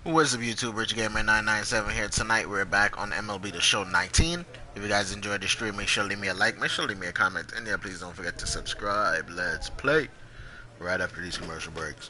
What's up, YouTube? Rich Gamer 997 here. Tonight we're back on MLB The Show 19. If you guys enjoyed the stream, make sure to leave me a like, make sure to leave me a comment, and yeah, please don't forget to subscribe. Let's play right after these commercial breaks.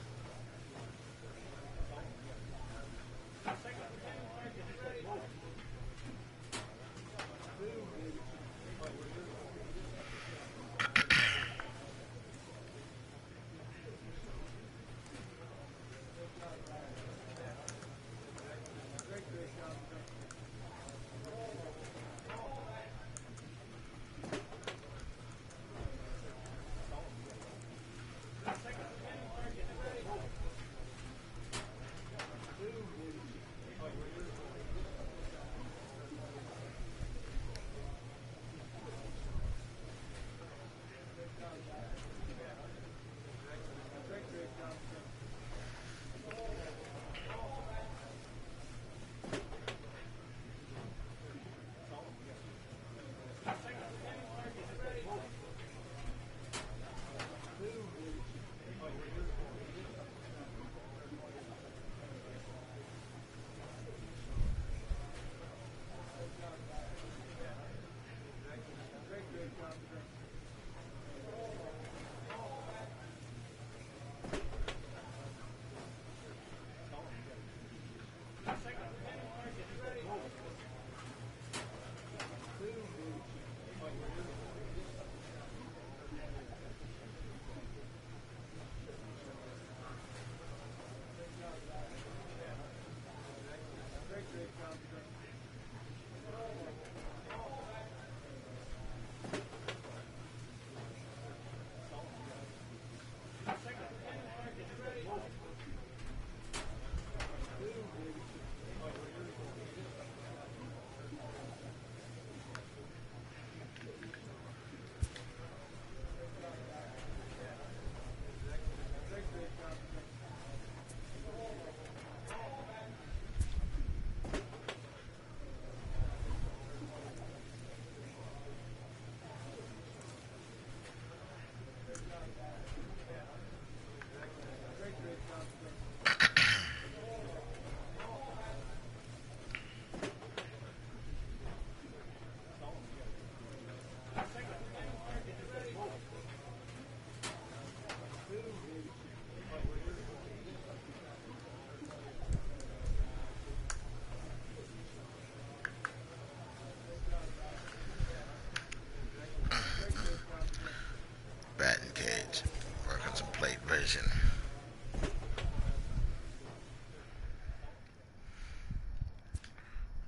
Batting cage. Working some plate vision.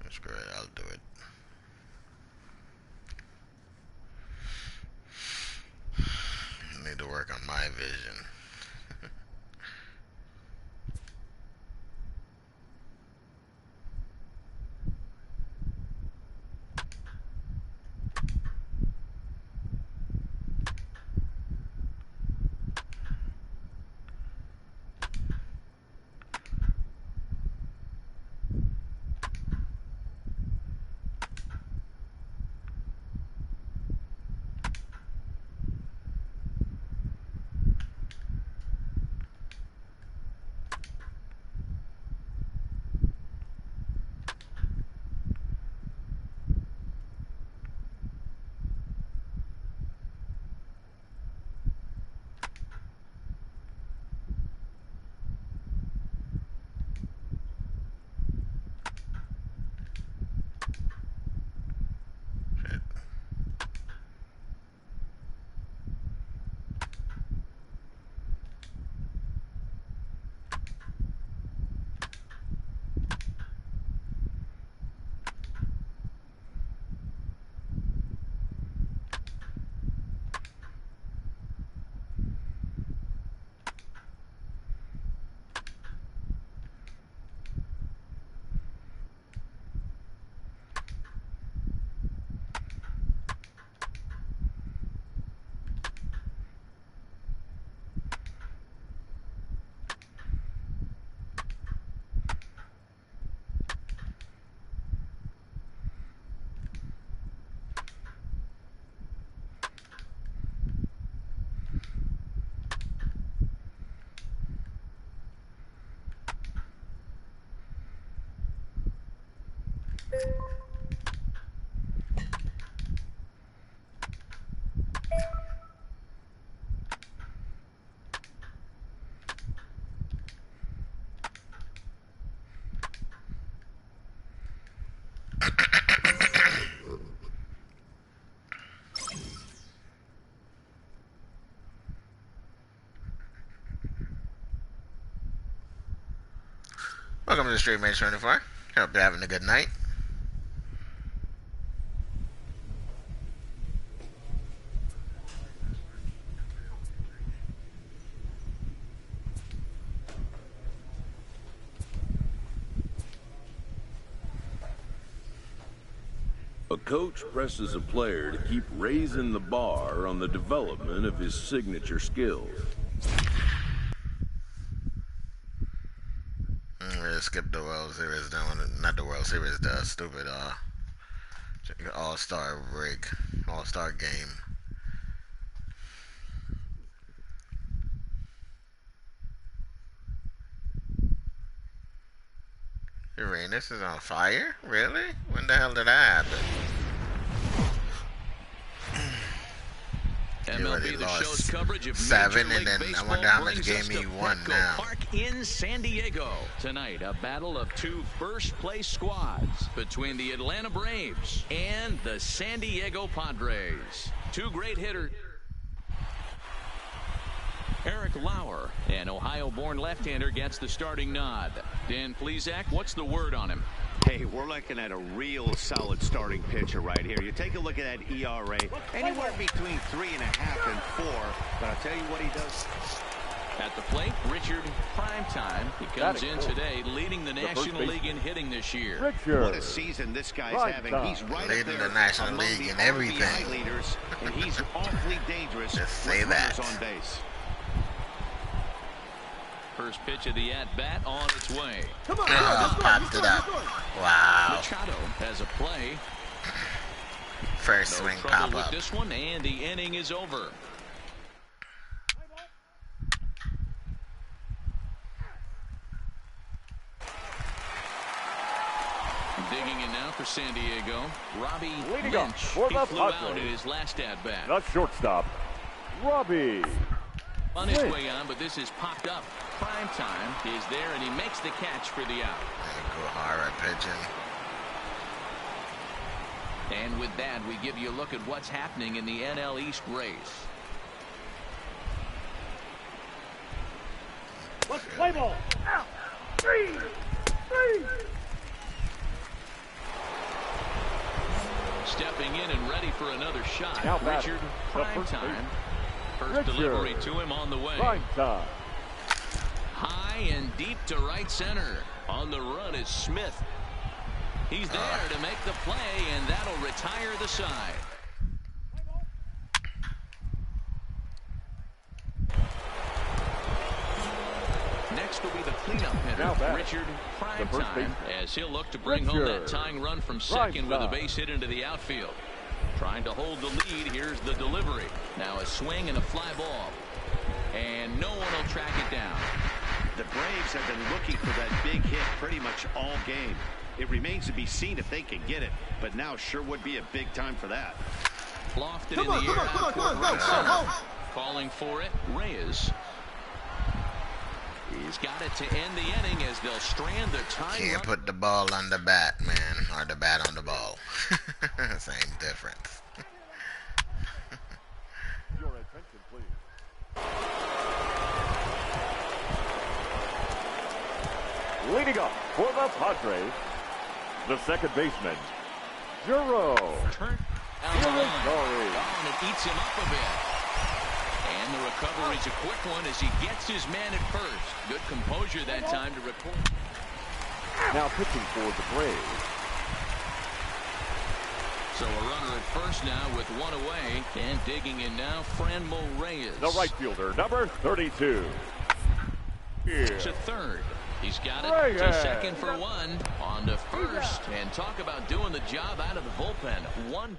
That's great. I'll do it. I need to work on my vision. Welcome to the Street Mage 24. Hope you're having a good night. A coach presses a player to keep raising the bar on the development of his signature skills. Skip the World Series, not the World Series, the stupid All-Star break, All-Star game. Uranus is on fire? Really? When the hell did that happen? MLB The Show's coverage of 7, Major and then League I wonder how much Baseball game brings he us to won Petco now. Park in San Diego. Tonight, a battle of two first-place squads between the Atlanta Braves and the San Diego Padres. Two great hitters. Eric Lauer, an Ohio-born left-hander, gets the starting nod. Dan Plesac, what's the word on him? Hey, we're looking at a real solid starting pitcher right here. You take a look at that ERA, anywhere between 3.5 and 4. But I'll tell you what he does. At the plate, Richard Primetime. He comes in today leading the National League in hitting this year. What a season this guy's having. He's right up Leading there the National among League the in everything. RBI leaders, and he's awfully dangerous Just say with that. runners on base. First pitch of the at-bat on its way. Popped it up. Wow. Machado has a play. First No swing trouble pop with up. this one, and the inning is over. Digging in now for San Diego, Robbie Lynch. He flew out in his last at-bat. The shortstop, Robbie. On his way on, but this is popped up. Primetime is there, and he makes the catch for the out. Go hard at pitching. And with that, we give you a look at what's happening in the NL East race. Let's play ball. Out. 3. Stepping in and ready for another shot. Now Richard Primetime. First delivery to him on the way. Primetime. High and deep to right center. On the run is Smith. He's there to make the play, and that'll retire the side. Next will be the cleanup hitter, Richard Primetime, as he'll look to bring home that tying run from second with a base hit into the outfield. Trying to hold the lead. Here's the delivery. Now a swing and a fly ball. And no one will track it down. The Braves have been looking for that big hit pretty much all game. It remains to be seen if they can get it, but now sure would be a big time for that. Lofted in the air. Right center. Calling for it, Reyes. He's got it to end the inning as they'll strand the tying Can't run. put the ball on the bat, man, or the bat on the ball. Same difference. Your attention, please. Leading up for the Padres, the second baseman, Juro. Turn down the line. Oh, and it eats him up a bit. And the recovery's a quick one as he gets his man at first. Good composure that time to report. Now pitching for the Braves. So a runner at first now with one away. And digging in now, Franmil Reyes. The right fielder, number 32. To third. He's got it to second for one. On to first. And talk about doing the job out of the bullpen. One.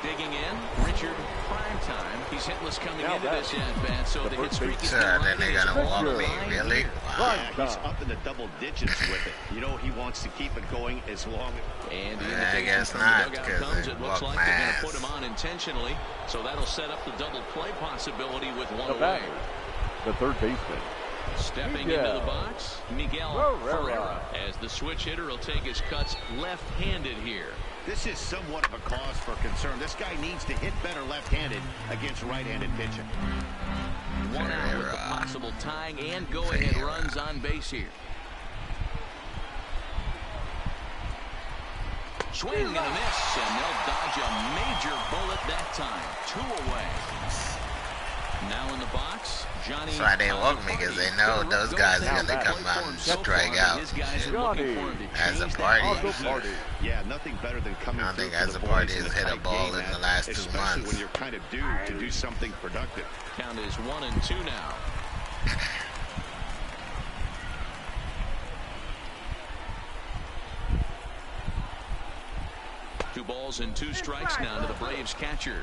Digging in, Richard Primetime. He's hitless coming into this at-bat, so the hit streak is Then they gotta walk me, really? Wow. Yeah, he's up in the double digits with it. You know he wants to keep it going as long as... And the I invitation guess from not, the dugout 'cause comes. they It looks walk like they're my going to ass. put him on intentionally, so that'll set up the double play possibility with one The away. batter, the third baseman. Stepping into the box, Miguel Ferreira, as the switch hitter will take his cuts left-handed here. This is somewhat of a cause for concern. This guy needs to hit better left-handed against right-handed pitching. One out with the possible tying and go-ahead runs on base here. Swing and a miss, and they'll dodge a major bullet that time. 2 away. Now in the box, Johnny. That's why they walk me, because they know those guys are going to come out and strike out. As a party, yeah, nothing better than coming. I don't think as a party has hit a ball in the last 2 months. When you're kind of due to do something productive. Count is 1-2 now. Two balls and 2 strikes now to the Braves catcher.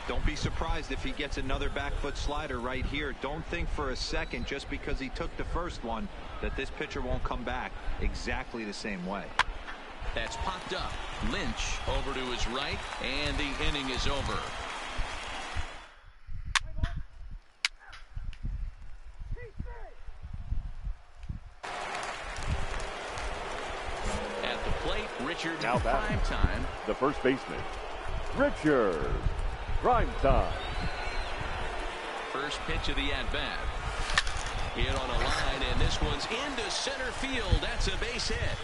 Don't be surprised if he gets another back foot slider right here. Don't think for a second, just because he took the first one, that this pitcher won't come back exactly the same way. That's popped up. Lynch over to his right, and the inning is over. At the plate, Richard Now prime time. The first baseman, Richard. Prime time. First pitch of the at-bat. Hit on a line, and this one's into center field. That's a base hit.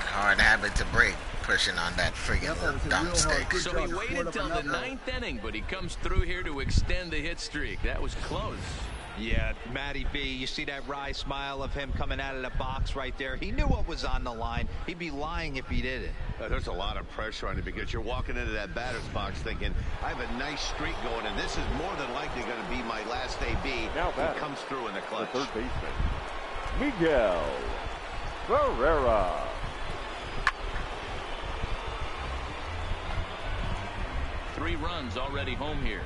Hard habit to break, pushing on that friggin' dump stick. So he waited till the 9th inning, but he comes through here to extend the hit streak. That was close. Yeah, Matty B, you see that wry smile of him coming out of the box right there. He knew what was on the line. He'd be lying if he didn't. There's a lot of pressure on you, because you're walking into that batter's box thinking, I have a nice streak going, and this is more than likely going to be my last AB. Now he comes through in the clutch. The third baseman, Miguel Ferreira. Three runs already home here.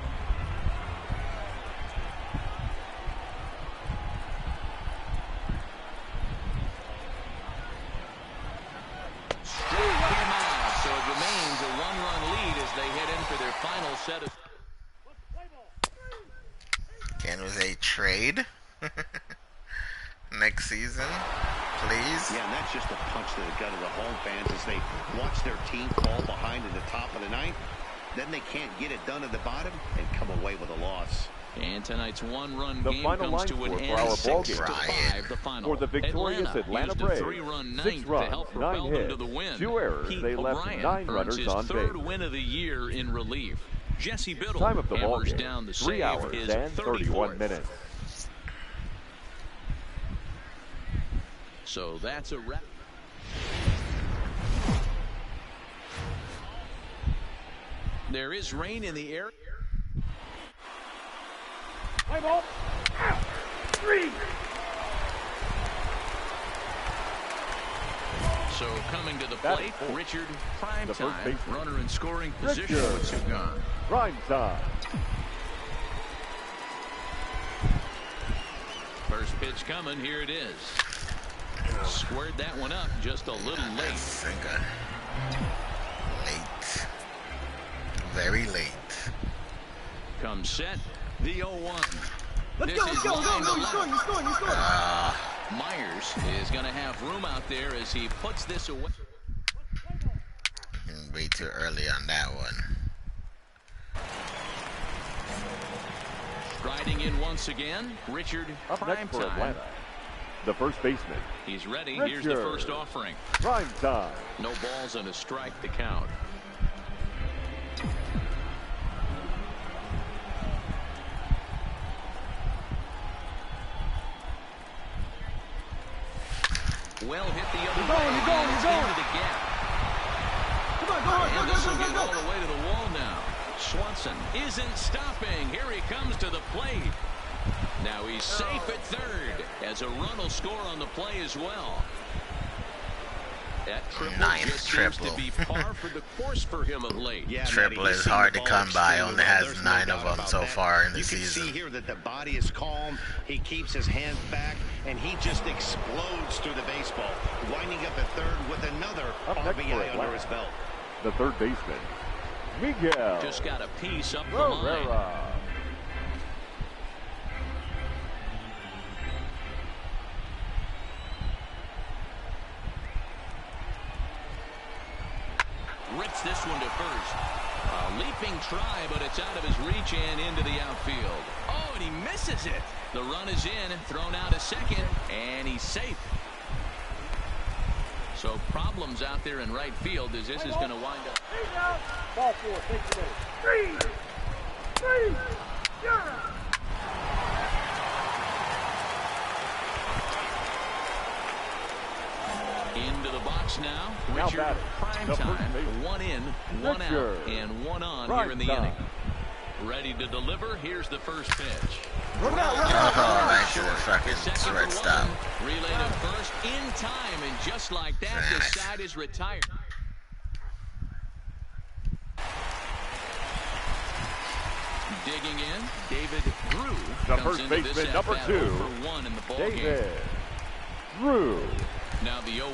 So it remains a 1-run lead as they head in for their final set of. Can we say trade next season, please? Yeah, and that's just a punch to the gut of the home fans as they watch their team fall behind in the top of the 9th. Then they can't get it done at the bottom and come away with a loss. And tonight's 1-run The game final comes line to an score end, for our ball 6-5. The final. For the victorious Atlanta used Braves, a 3-run 6 ninth to runs, help 9 propel them hits, to the win. 2 errors. Pete They left O'Brien 9 earns runners his on 3rd base. win of the year in relief. Jesse Biddle Time of the ball hammers game, down the 3 save, hours his and 31 34th. minutes. So that's a wrap. There is rain in the air. Play ball. 3. So coming to the plate, Richard prime time, runner in scoring position with Sugan. Prime time. First pitch coming, here it is. Squared that one up just a little late. Late. Very late. Comes set, the 0-1. Let's go, he's scoring. Myers is going to have room out there as he puts this away. Way too early on that one. Striding in once again, Richard Up prime next for time. Atlanta, the first baseman, He's ready. Richard. Here's the first offering. prime time. No balls and a strike to count. Well hit the other way. He's into the gap. And this will get all the way to the wall now. Swanson isn't stopping. Here he comes to the plate. Now he's safe at third as a run will score on the play as well. That triple just seems to be par for the course for him of late. Yeah, Triple Matty, is he's seen hard the to ball come by. extremely Only well. has There's 9 no of doubt them about so that. far in the You can season. see here that the body is calm. He keeps his hands back, and he just explodes through the baseball, winding up at third with another Up next for RBI Atlanta, under his belt. the third baseman, Miguel Just got a piece up the line. Ferreira. Drifts this one to first. A leaping try, but it's out of his reach and into the outfield. Oh, and he misses it. The run is in, thrown out to second, and he's safe. So problems out there in right field as this is going to wind up. Ball 4, take it away. 3, 0. Into the box now. Richard, prime time. 1 in, 1 out, and 1 on here in the inning. Ready to deliver. Here's the first pitch. Oh, back to the fucking shortstop. Relay to first in time, and just like that, this side is retired. Digging in, David Drew. The first baseman, number 2. For 1 in the ball David game. Drew. Now the 0-1.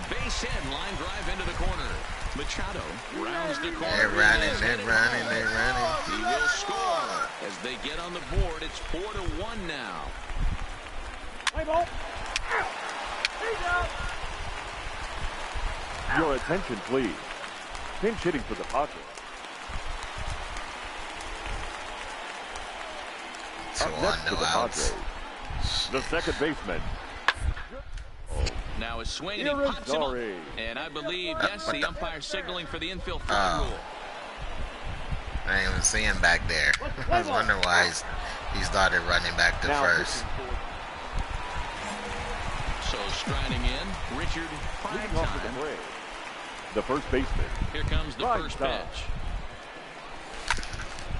Base hit, line drive into the corner. Machado rounds the corner. They're running. He will score as they get on the board. It's 4-1 now. Play ball. Your attention, please. Pinch hitting for the Padres. Up next for the Padres, the second baseman. Now a swing, and he pops him up. And I believe, yes, the umpire signaling for the infield foul rule. I didn't even see him back there. I was wondering why he started running back to first. So striding in, Richard Primetime. The first baseman. Here comes the first pitch.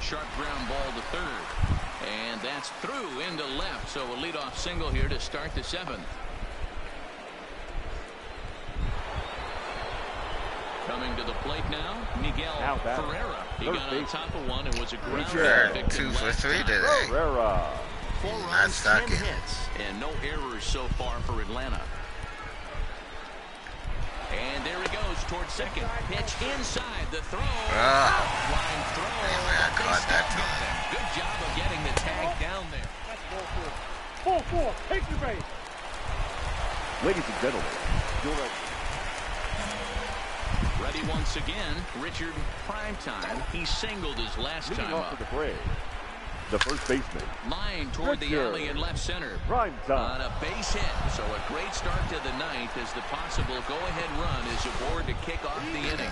Sharp ground ball to third. And that's through into left. So a leadoff single here to start the 7th. Coming to the plate now, Miguel Ferreira. He got on top of one and was a ground ball 2 for 3 today. Ferreira. 4 runs, 10 hits, and no errors so far for Atlanta. And there he goes towards second. Pitch inside the throw. Line throw. I caught that time. Good job of getting the tag down there. That's ball 4. Ball 4. Take the base. Ladies and gentlemen, you're ready once again, Richard Primetime. He singled his last time up. The first baseman. Line toward the alley in left center. On a base hit. So a great start to the 9th as the possible go-ahead run is aboard to kick off the inning.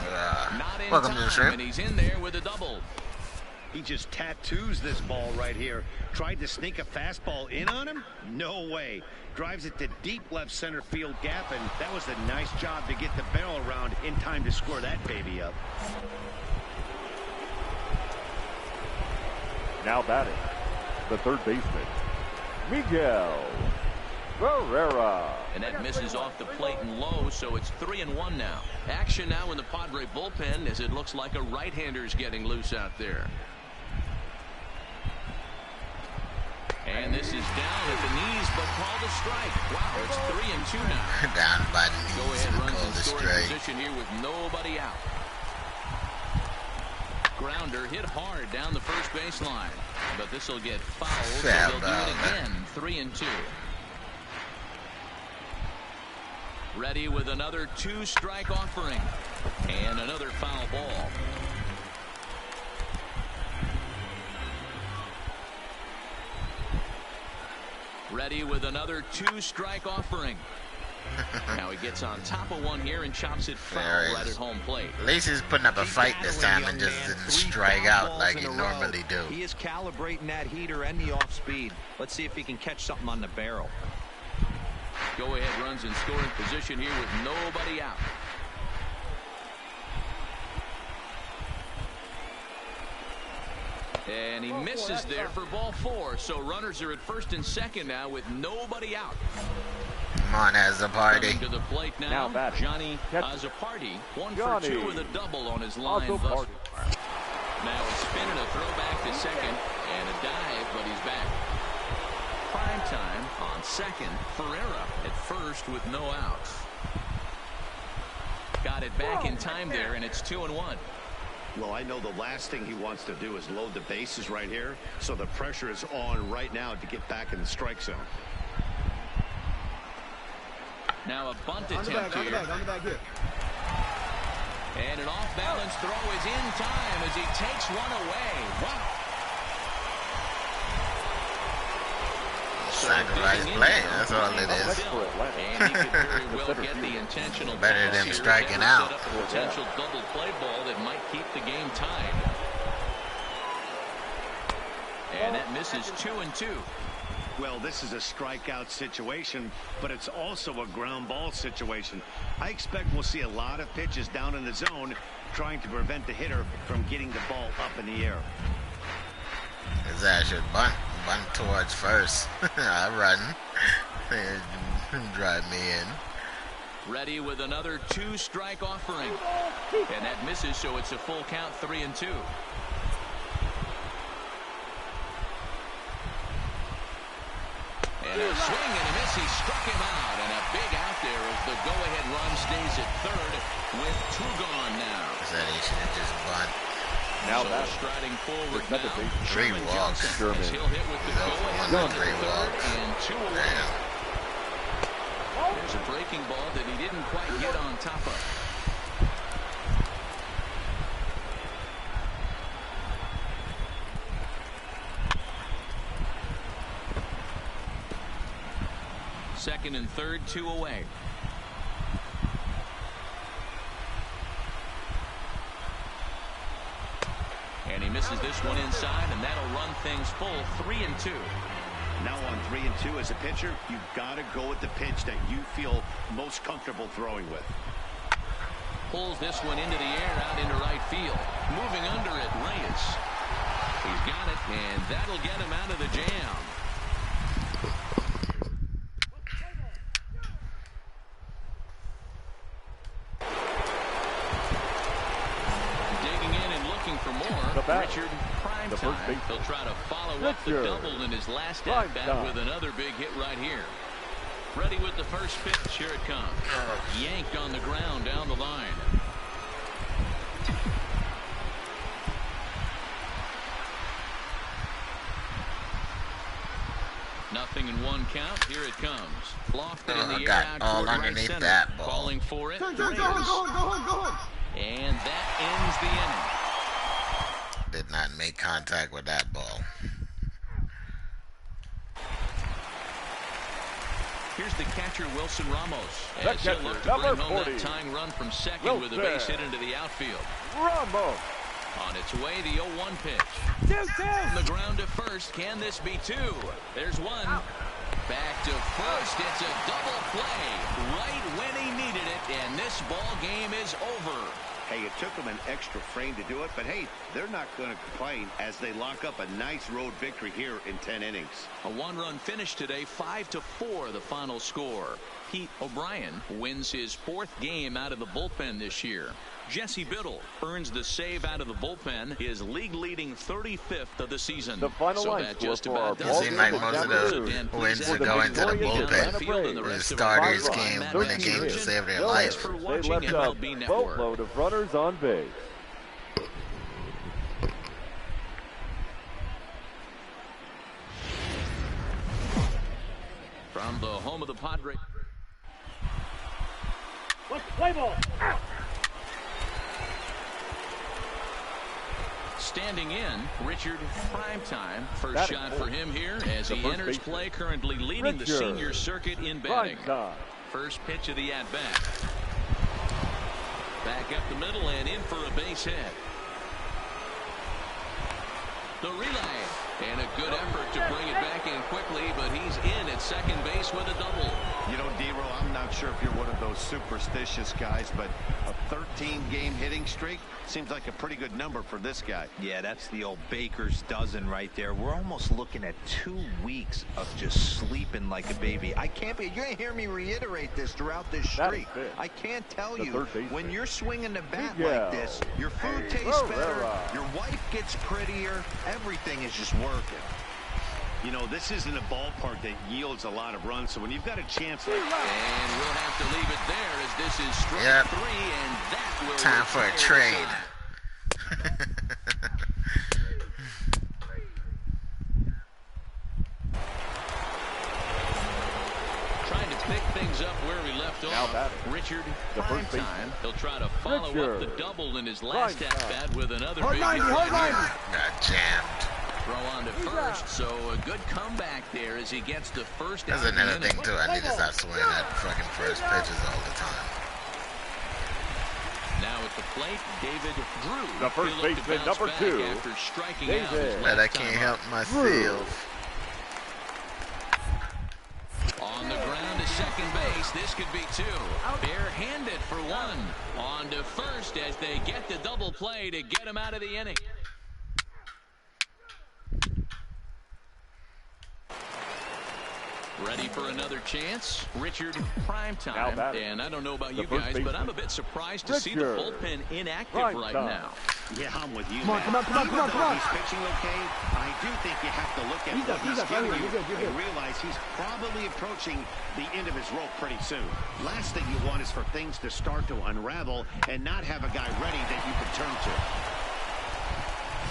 Not in time, and he's in there with a double. He just tattoos this ball right here. Tried to sneak a fastball in on him? No way. Drives it to deep left center field gap, and that was a nice job to get the barrel around in time to score that baby up. Now batting, the third baseman, Miguel Ferreira. And that misses off the plate and low, so it's 3-1 now. Action now in the Padre bullpen as it looks like a right-hander's getting loose out there. And this is down at the knees, but called a strike. Wow, it's 3-2 now. Down by the knees. Go ahead, runs called in a scoring strike. position here with nobody out. Grounder hit hard down the first baseline, but this will get fouled. So they'll do it again. 3-2. Ready with another 2-strike offering and another foul ball. Ready with another 2-strike offering. Now he gets on top of one here and chops it foul right at home plate. At least he's putting up a fight this time and just didn't strike out like he normally do. He is calibrating that heater and the off speed. Let's see if he can catch something on the barrel. Go ahead runs in scoring position here with nobody out. And he misses there for ball 4. So runners are at first and second now with nobody out. Come on, Azzopardi. Coming to the plate now Johnny Azzopardi. 1 for 2 with a double on his line thus far. Now a spin and a throw back to second and a dive, but he's back. Prime time on second. Ferreira at first with no outs. Got it back in time there, and it's 2-1. Well, I know the last thing he wants to do is load the bases right here, so the pressure is on right now to get back in the strike zone. Now a bunt On the attempt bag, here. on the bag here. And an off-balance throw is in time as he takes one away. Wow. Sacrifice play. That's all it is. And he could very well get the intentional Better than toss here. striking That out. would set up a potential double play ball that might keep the game tied. And that misses 2-2. Well, this is a strikeout situation, but it's also a ground ball situation. I expect we'll see a lot of pitches down in the zone trying to prevent the hitter from getting the ball up in the air. His ass should bunt towards first. I run. Drive me in. Ready with another 2-strike offering. And that misses, so it's a full count, 3-2. And a swing and a miss. He struck him out. And a big out there as the go-ahead run stays at third with 2 gone now. Said he should have just bunt. Now so back. striding forward now. 3 walks. As he'll hit with the go-ahead run at 3 third walks. and 2 away. There's a breaking ball that he didn't quite get on top of. Second and third, 2 away. And he misses this one inside, and that'll run things full, 3-2. Now on 3-2 as a pitcher, you've got to go with the pitch that you feel most comfortable throwing with. Pulls this one into the air out into right field. Moving under it, Reyes. He's got it, and that'll get him out of the jam. Digging in and looking for more. Richard Primetime. He'll try to follow up the double in his last at-bat with another big hit right here. Ready with the first pitch. Here it comes. Yanked on the ground down the line. Nothing in 1 count. Here it comes. Lofted in the air out all toward right underneath center. that ball. Calling for it. Turn, go on. And that ends the inning. Did not make contact with that ball. Here's the catcher, Wilson Ramos. As he'll look to bring home that tying run from second with a base hit into the outfield. Ramos. On its way, the 0-1 pitch. From the ground to first. Can this be 2? There's 1. Back to first. It's a double play right when he needed it, and this ball game is over. Hey, it took them an extra frame to do it, but hey, they're not going to complain as they lock up a nice road victory here in 10 innings. A 1-run finish today, 5-4 the final score. Pete O'Brien wins his 4th game out of the bullpen this year. Jesse Biddle earns the save out of the bullpen, his league-leading 35th of the season. The final so line that score just for about our does Seems it. like most of the Dan, wins please are add going to the Victoria's bullpen. field and the The rest of starters our came program. when the Thanks game for saved their Thanks life. for They watching left a MLB Network. boatload of runners on base. From the home of the Padres. Play ball. Standing in, Richard Primetime. First shot for him here as he enters play, currently leading the senior circuit in batting. First pitch of the at-bat. Back up the middle and in for a base hit. The relay. And a good effort to bring it back in quickly, but he's in at second base with a double. You know, D-Row, I'm not sure if you're one of those superstitious guys, but a 13-game hitting streak seems like a pretty good number for this guy. Yeah, that's the old baker's dozen right there. We're almost looking at 2 weeks of just sleeping like a baby. I can't be. You're going to hear me reiterate this throughout this streak. I can't tell you, when you're swinging the bat like this, your food tastes better, your wife gets prettier, everything is just working. You know, this isn't a ballpark that yields a lot of runs, so when you've got a chance like And we'll have to leave it there as this is strike 3, and that will time for a trade. Trying to Pick things up where we left off. Richard, prime time. He'll try to follow up the double in his last at-bat with another big hit. Got jammed. Throw on to first, so a good comeback there as he gets the first. There's another thing too. I need to stop swinging at fucking first pitches all the time. Now at the plate, David Drew. The first baseman, number 2. After striking out his But I can't help myself. On the ground to second base, this could be 2. Bare-handed for 1. On to first as they get the double play to get him out of the inning. Ready for another chance? Richard, prime time. And I don't know about you guys, but I'm a bit surprised to see the bullpen inactive right now. Yeah, I'm with you. Come on. He's pitching okay. I do think you have to look at what he's giving you and realize he's probably approaching the end of his rope pretty soon. Last thing you want is for things to start to unravel and not have a guy ready that you can turn to.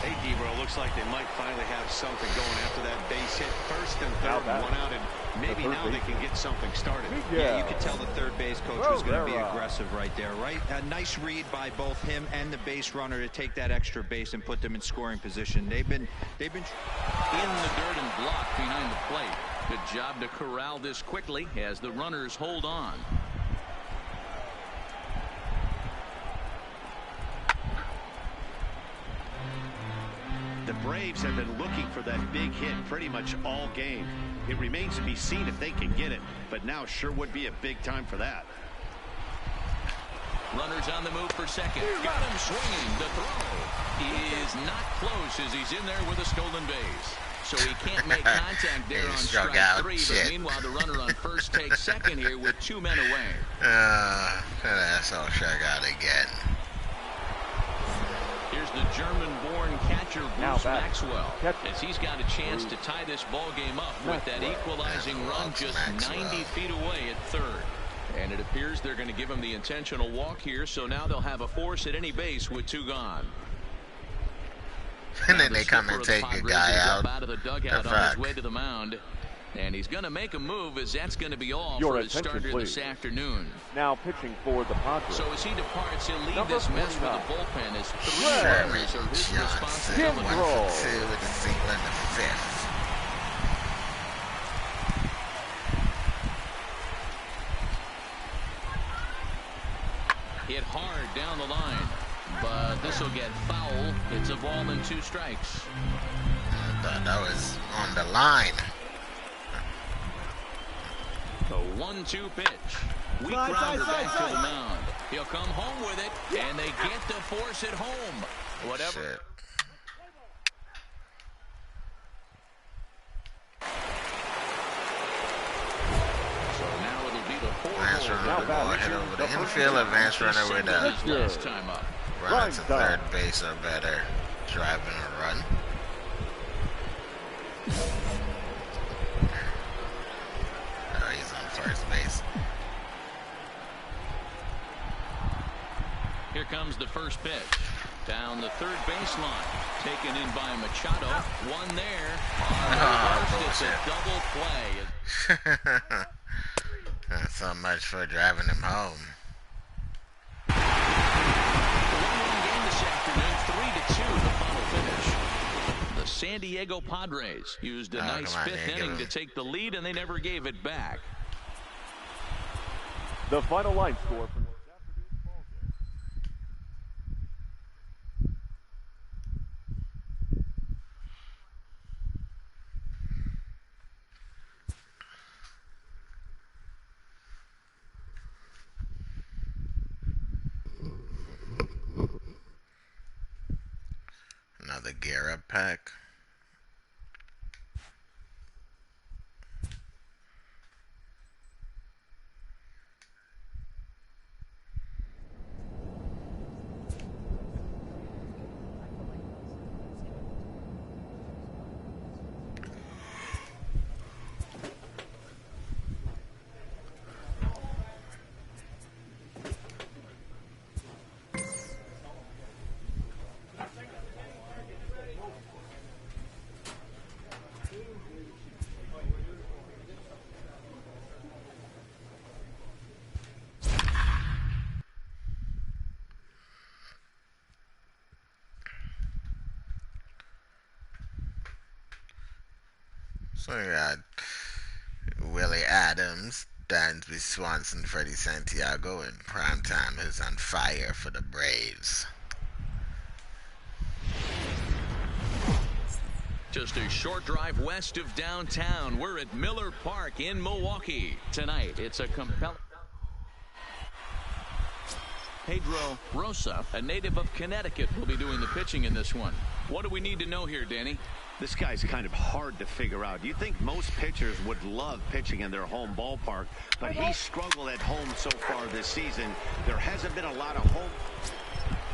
Hey, Debro, looks like they might finally have something going after that base hit. First and third, 1 out, and maybe now they can get something started. Yeah, you could tell the third base coach was going to be aggressive right there, right? A nice read by both him and the base runner to take that extra base and put them in scoring position. They've been in the dirt and blocked behind the plate. Good job to corral this quickly as the runners hold on. The Braves have been looking for that big hit pretty much all game. It remains to be seen if they can get it, but now sure would be a big time for that. Runners on the move for second. Got him swinging. The throw is not close as he's in there with a stolen base. So he can't make contact there on strike 3, but meanwhile the runner on first takes second here with 2 men away. That asshole struck out again. Here's the German-born catcher Bruce Maxwell as he's got a chance to tie this ball game up with that equalizing run just 90 feet away at third. And it appears they're going to give him the intentional walk here, so now they'll have a force at any base with 2 gone. And then they come and take a guy out of the dugout on his way to the mound. And he's going to make a move as that's going to be all for his starter this afternoon. Now pitching for the Padres. So as he departs, he'll leave this mess for the bullpen as 3 runners are his responsibility. 1 for 2 with a single in the 5th. Hit hard down the line, but this will get foul. It's a ball and 2 strikes. I thought that was on the line. The 1-2 pitch. Weak grounder back to the mound. He'll come home with it, and they get to force it home. Whatever. Shit. So now it'll be the 4 Advance runner with the ball hit over the infield. Advance runner with a run to third base or better. Driving a run. He's on first base. Here comes the first pitch. Down the third baseline. Taken in by Machado. 1 there. It's a double play. Not so much for driving him home. The 1-1 game this afternoon. 3-2 the final finish. The San Diego Padres used a nice 5th inning to take the lead, and they never gave it back. The final line score for another gear up pack. So we got Willie Adams, Dansby Swanson, Freddie Santiago, and Primetime, who's on fire for the Braves. Just a short drive west of downtown. We're at Miller Park in Milwaukee. Tonight, it's a compelling... Pedro Rosa, a native of Connecticut, will be doing the pitching in this one. What do we need to know here, Danny? This guy's kind of hard to figure out. You think most pitchers would love pitching in their home ballpark, but he struggled at home so far this season. There hasn't been a lot of home.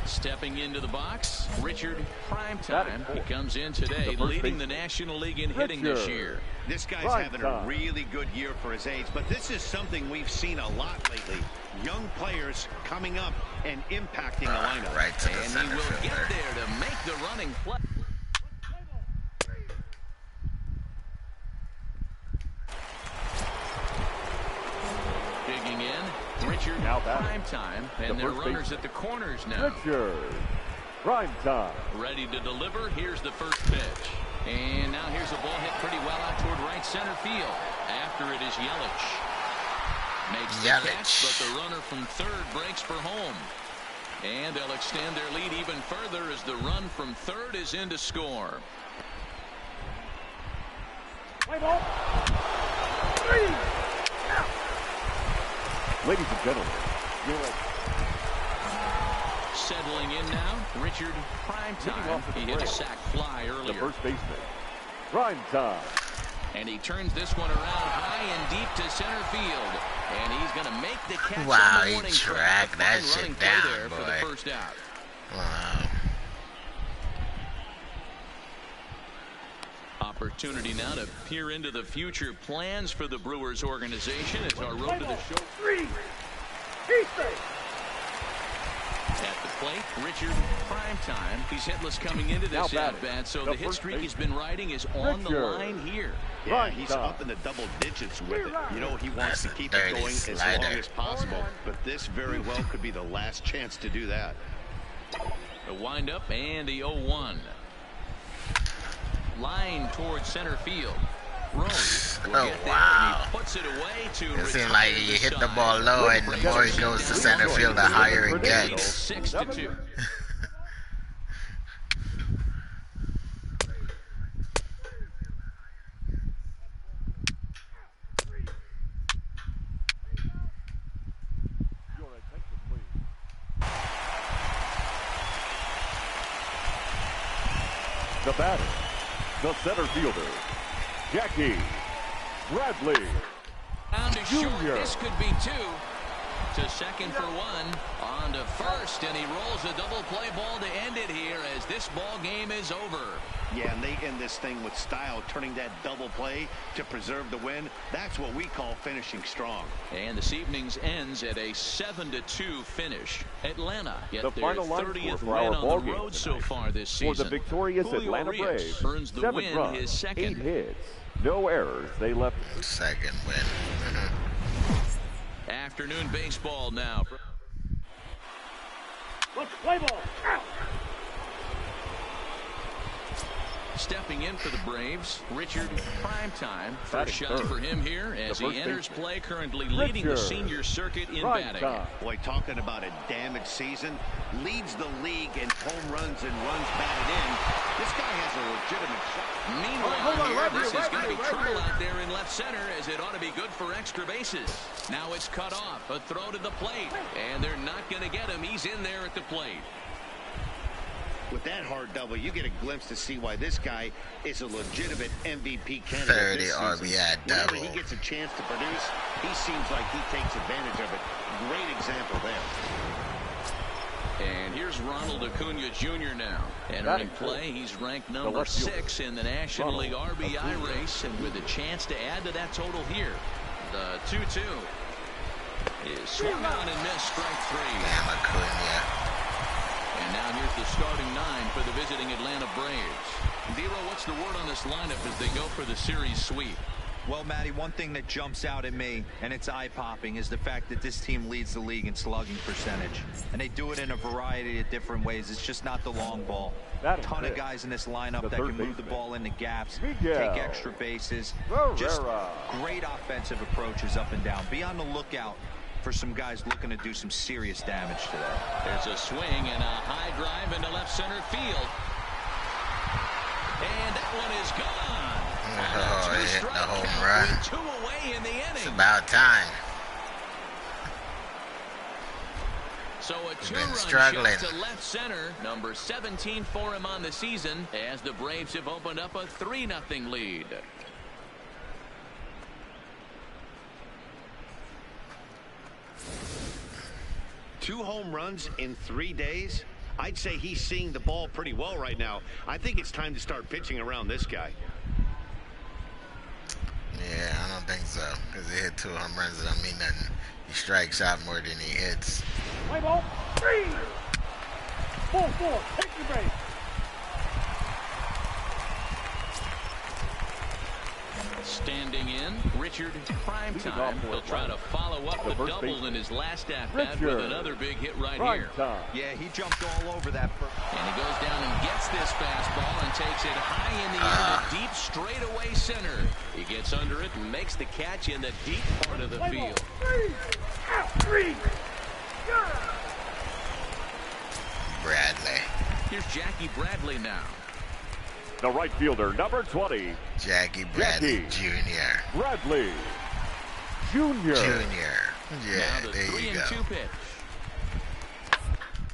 Stepping into the box, Richard Primetime. He comes in today leading the National League in hitting this year. This guy's having a really good year for his age, but this is something we've seen a lot lately. Young players coming up and impacting the lineup. Right to the And center he will fielder. get there to make the running play. Digging in, Richard Primetime, and their runners at the corners now. Richard Primetime. Ready to deliver. Here's the first pitch. And now here's a ball hit pretty well out toward right center field. After it is Yelich. Makes the catch, but the runner from third breaks for home. And they'll extend their lead even further as the run from third is in to score. Play ball. 3 out. Ladies and gentlemen, Settling in now, Richard Primetime. He hit a sac fly the earlier. first baseman, Primetime. And he turns this one around high and deep to center field. And he's going to make the catch. Wow, on the he warning tracked track. that Fine shit running play down, there for the boy. first out. Wow. Opportunity now to peer into the future plans for the Brewers organization. It's our road to the show. 3. He's safe. At the plate, Richard Primetime. He's hitless coming into this at-bat, so the hit streak he's been riding is on the line here. Yeah, he's up in the double digits with it. You know, he wants to keep it going as long as possible, but this very well could be the last chance to do that. The windup and the 0-1. Line towards center field. Rose will Oh, get there, wow. and he puts it away to It seems retire like the you hit the side. ball low, and the more it goes to center field, the higher it gets. 6-2. The batter, the center fielder, Jackie Bradley. Down to short. Junior. This could be 2. To second for 1. On to first, and he rolls a double play ball to end it here as this ball game is over. Yeah, and they end this thing with style, turning that double play to preserve the win. That's what we call finishing strong. And this evening's ends at a 7-2 finish. Atlanta get The their final line 30th score for win our on ball the game road so tonight. far this For season. the victorious Julio Atlanta Urias Braves, earns the 7 win, runs, his second. 8 hits, no errors. They left. Second win. Afternoon baseball now. Let's play ball. Out. Stepping in for the Braves, Richard Primetime. First Batting shot third. for him here as The he first enters baseman, play, currently leading the Richard senior circuit in Primetime. batting. Boy, talking about a damaged season, leads the league in home runs and runs batted in. This guy has a legitimate shot. Meanwhile, Hold on, here, right this here, is right going to be here, right trouble here. out there in left center, as it ought to be good for extra bases. Now it's cut off, a throw to the plate, and they're not going to get him. He's in there at the plate. With that hard double, you get a glimpse to see why this guy is a legitimate MVP candidate 30 this season. RBI Whenever double. he gets a chance to produce, he seems like he takes advantage of it. Great example there. And here's Ronald Acuna Jr. now. Entering play, he's ranked number 6 in the National League RBI race, and with a chance to add to that total here. The 2-2 is swung on and missed, strike 3. Damn, Acuna. And now here's the starting 9 for the visiting Atlanta Braves. Dero, what's the word on this lineup as they go for the series sweep? Well, Matty, one thing that jumps out at me, and it's eye-popping, is the fact that this team leads the league in slugging percentage. And they do it in a variety of different ways. It's just not the long ball. A ton of guys in this lineup that can move the ball into gaps, take extra bases. Just great offensive approaches up and down. Be on the lookout for some guys looking to do some serious damage today. There's a swing and a high drive into left center field. And that one is gone. Oh, he hit the home run. 2 away in the inning. It's about time. So a He's been 2-run struggling. shot to left center, number 17 for him on the season, as the Braves have opened up a 3-0 lead. Two home runs in 3 days. I'd say he's seeing the ball pretty well right now. I think it's time to start pitching around this guy. Yeah, I don't think so. Because he hit 2 home runs, it don't mean nothing. He strikes out more than he hits. Play ball. 3. 4. Take the base. Standing in, Richard Primetime. He'll try to follow up the double in his last at-bat with another big hit right here. Yeah, he jumped all over that. And he goes down and gets this fastball and takes it high in the air to deep straightaway center. He gets under it and makes the catch in the deep part of the field. 3. Bradley. Here's Jackie Bradley now. The right fielder, number 20. Jackie Bradley Jr. Bradley Jr. Yeah, Now the there you go. 3-2 pitch.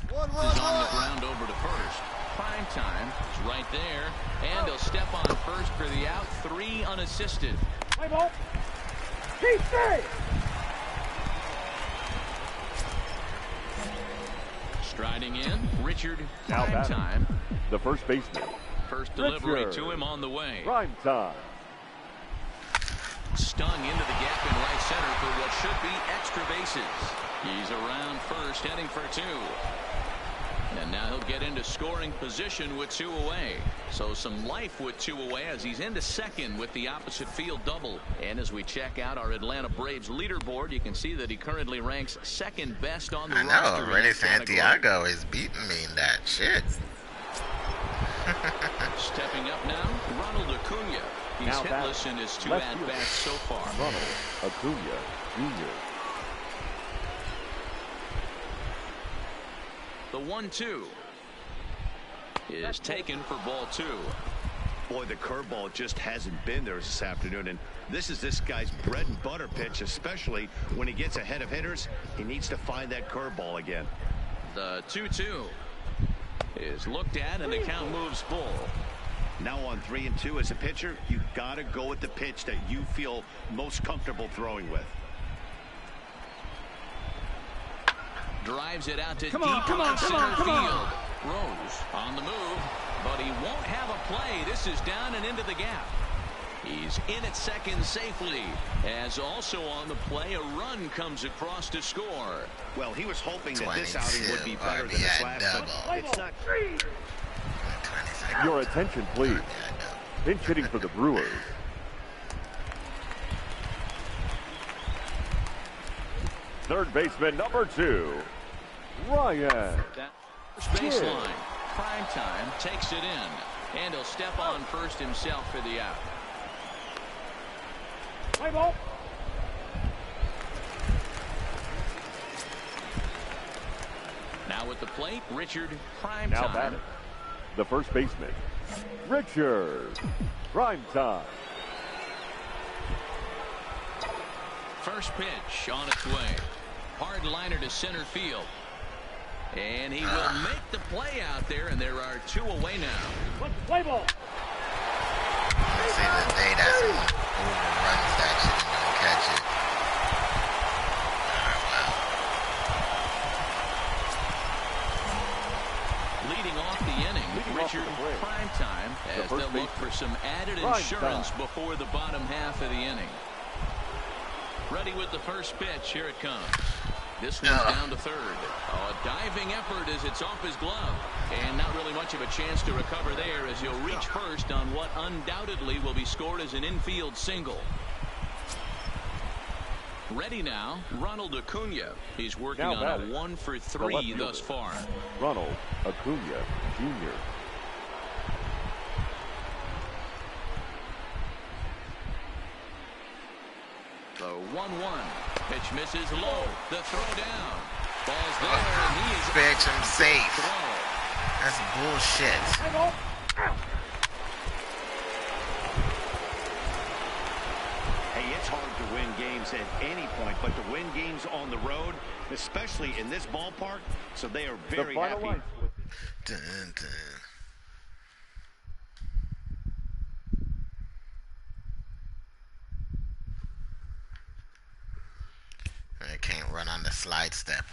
He's on the ground over to first. Primetime is right there, and he'll step on first for the out. 3 unassisted. Play ball. Keep safe. Striding in, Richard Now Primetime. The first baseman. First delivery to him on the way. Primetime. Stung into the gap in right center for what should be extra bases. He's around first, heading for 2. And now he'll get into scoring position with 2 away. So some life with 2 away as he's into second with the opposite field double. And as we check out our Atlanta Braves leaderboard, you can see that he currently ranks second best on the roster. I know, in Reddy that category. Santiago is beating me in that shit. Stepping up now, Ronald Acuna. He's Now hitless in his 2 at-bats so far. Ronald Acuna Jr. The 1-2 is taken for ball 2. Boy, the curveball just hasn't been there this afternoon, and this is this guy's bread and butter pitch, especially when he gets ahead of hitters. He needs to find that curveball again. The 2-2 is looked at, and the count moves full. Now on 3-2 as a pitcher, you gotta go with the pitch that you feel most comfortable throwing with. Drives it out to deep right center field. Rose on the move, but he won't have a play. This is down and into the gap. He's in at second safely, as also on the play a run comes across to score. Well, he was hoping that this outing would be better than his last, but it's not. Your attention, please. Pinch hitting for the Brewers. Third baseman, number 2, Ryan. That first baseline. Primetime takes it in, and he'll step on first himself for the out. Play ball. Now at the plate, Richard Now Primetime. batting, the first baseman, Richard Primetime. First pitch on its way. Hard liner to center field. And he will make the play out there, and there are 2 away now. Play ball. Let's see the day that someone overruns that shit and don't catch it. Leading off the inning, Richard Primetime, as they'll look for some added insurance before the bottom half of the inning. Ready with the first pitch. Here it comes. This one's down to third. A diving effort as it's off his glove. And not really much of a chance to recover there as he'll reach first on what undoubtedly will be scored as an infield single. Ready now, Ronald Acuna. He's working on a 1-for-3 thus far. Ronald Acuna Jr. The 1-1. Pitch misses low. The throw down. Ball's there, and he is bitch, I'm safe. That's bullshit. Hey, it's hard to win games at any point, but to win games on the road, especially in this ballpark, so they are very happy. Dun, dun. I can't run on the slide step.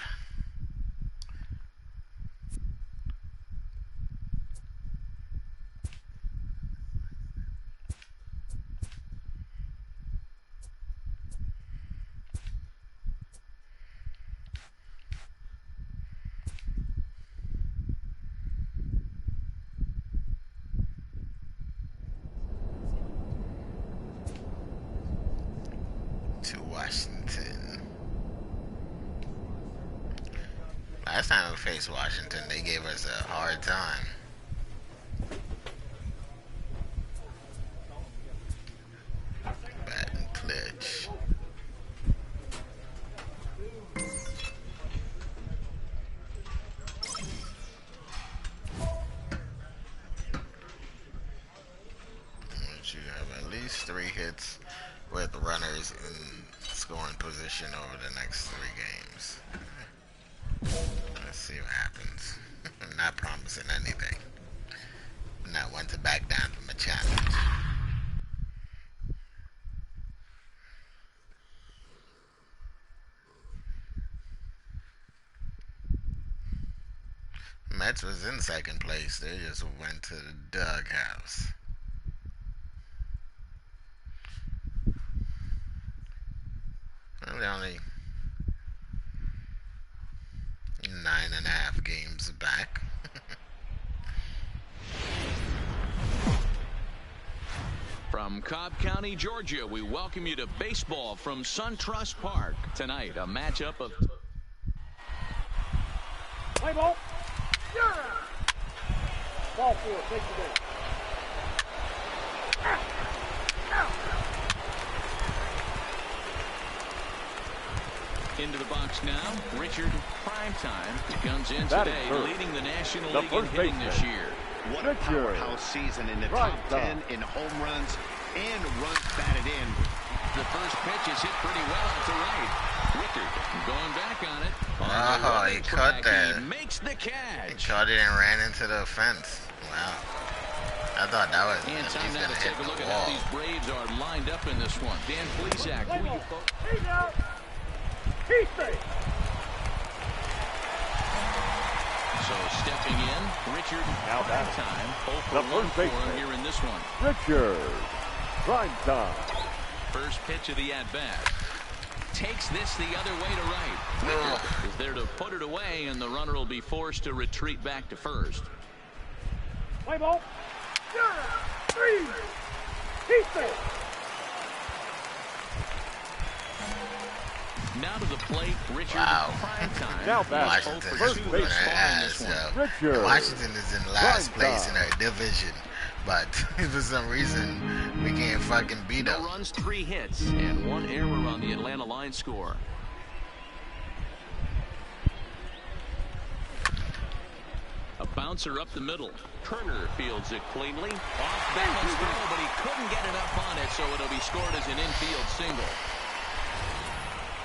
To Washington. Last time we faced Washington, they gave us a hard time. Bat and clutch. You have at least 3 hits with runners in scoring position over the next 3 games. Let's see what happens. I'm not promising anything. I'm not one to back down from a challenge. Mets was in second place. They just went to the doghouse. Well, they're only 9.5 games back. From Cobb County, Georgia, we welcome you to baseball from SunTrust Park. Tonight, a matchup of... Play ball. You're out. Ball 4. Take the base. Into the box now, Richard Primetime comes in today, leading the National League in hitting this year. What a powerhouse season in the top 10 in home runs and runs batted in. The first pitch is hit pretty well out to right. Richard going back on it. Oh, he caught that. He makes the catch. He caught it and ran into the fence. Wow. I thought that was And at time least now going to to hit take a the look at wall. how these Braves are lined up in this one. Dan Plesac, who you folks? He's out. He's safe. So stepping in, Richard Now batting. Primetime. 0 The for 1 first for him baseman. here in this one. Richard Primetime. First pitch of the at-bat. Takes this the other way to right. Richard is there to put it away, and the runner will be forced to retreat back to first. Play ball. You're out. 3. He's safe. Now to the plate, Richard Wow. Primetime. Now batting. Washington First is baseman. whooping their ass, yo. Richard. Washington is in last place in Primetime. our division, but for some reason we can't fucking beat No them. runs, 3 hits, and 1 error on the Atlanta line score. A bouncer up the middle. Turner fields it cleanly. Off balance throw, but he couldn't get enough on it, so it'll be scored as an infield single.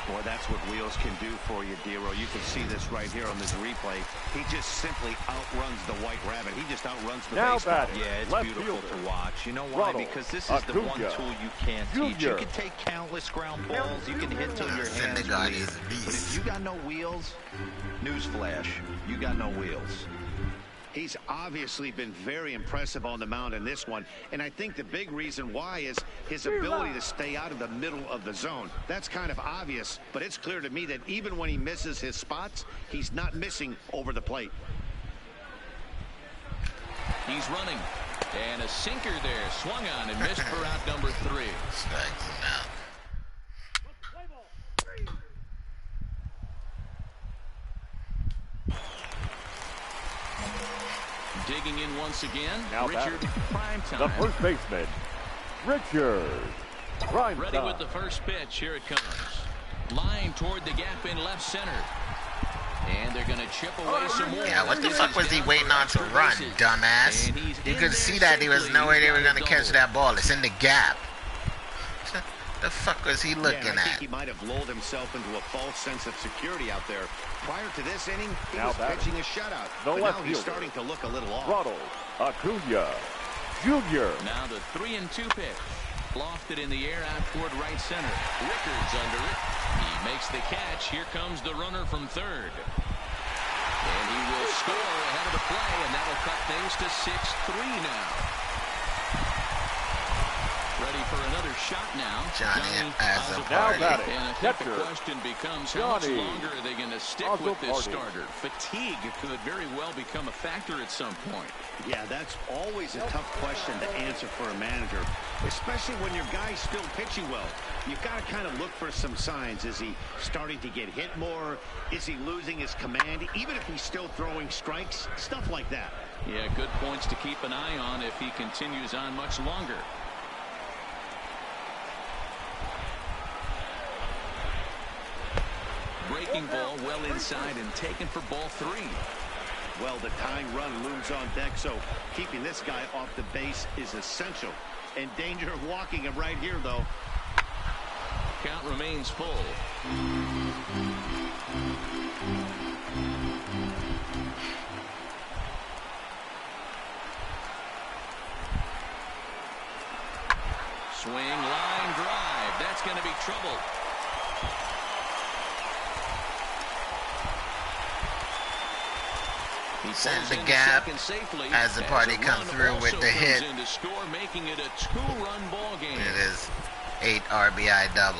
Boy, that's what wheels can do for you, Dero. You can see this right here on this replay. He just simply outruns the White Rabbit. He just outruns the Now baseball. batting. Yeah, it's Left beautiful fielder. to watch. You know why? Ronald Because this is the one Acuna tool you can't teach. You Jr. can take countless ground balls. You can hit till your hands Syndergaard bleed. is a beast. But if you got no wheels, newsflash, you got no wheels. He's obviously been very impressive on the mound in this one, and I think the big reason why is his ability to stay out of the middle of the zone. That's kind of obvious, but it's clear to me that even when he misses his spots, he's not missing over the plate. He's running. And a sinker there. Swung on and missed for out number 3. Strikes him out. digging in once again. Now Richard batting. The Primetime. first baseman, Richard Primetime. Ready with the first pitch. Here it comes. Line toward the gap in left center. And they're going to chip away some more. Yeah, what the fuck was he waiting on to run, dumbass? You could see that there was no way they were going to catch that ball. It's in the gap. The fuck was he looking I think at? he might have lulled himself into a false sense of security out there. Prior to this inning, he was pitching a shutout. No but left now he's fielder. starting to look a little off. Ronald Acuna Jr. Now the 3-2 pitch. Lofted in the air out toward right center. Rickards under it. He makes the catch. Here comes the runner from third. And he will score ahead of the play, and that'll cut things to 6-3 now. Ready for another shot now. Johnny as a party. And I think the question becomes, how much longer are they going to stick with this starter? Fatigue could very well become a factor at some point. Yeah, that's always a tough question to answer for a manager, especially when your guy's still pitching well. You've got to kind of look for some signs. Is he starting to get hit more? Is he losing his command, even if he's still throwing strikes? Stuff like that. Yeah, good points to keep an eye on if he continues on much longer. Breaking ball well inside and taken for ball 3. Well, the tying run looms on deck, so keeping this guy off the base is essential. In danger of walking him right here, though. Count remains full. Swing, line drive. That's going to be trouble. Sends the gap as the party comes through with the hit. Making it a 2-run ball game. It is 8 RBI double.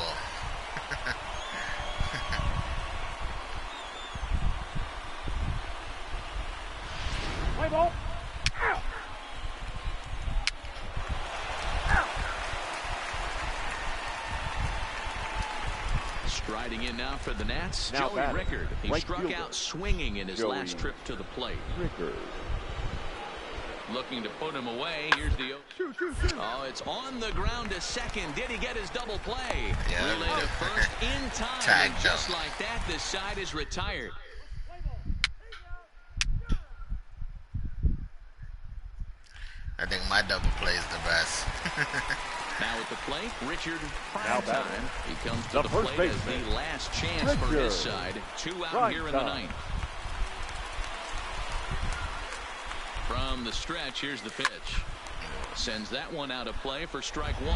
Play ball. Striding in now for the Nats, Now Joey batting. Rickard. He Right struck fielder. out swinging in his Joey last trip to the plate. Rickard. Looking to put him away. Here's the... Oh, it's on the ground to second. Did he get his double play? Yeah. Relay to first in time. Tagged And just him. like that, this side is retired. I think my double play is the best. Now at the plate, Richard Now Primetime. batting. He comes to The the first plate as baseman, the last chance for his Richard side. 2 out here in the Primetime. 9th. From the stretch, here's the pitch. Sends that one out of play for strike 1.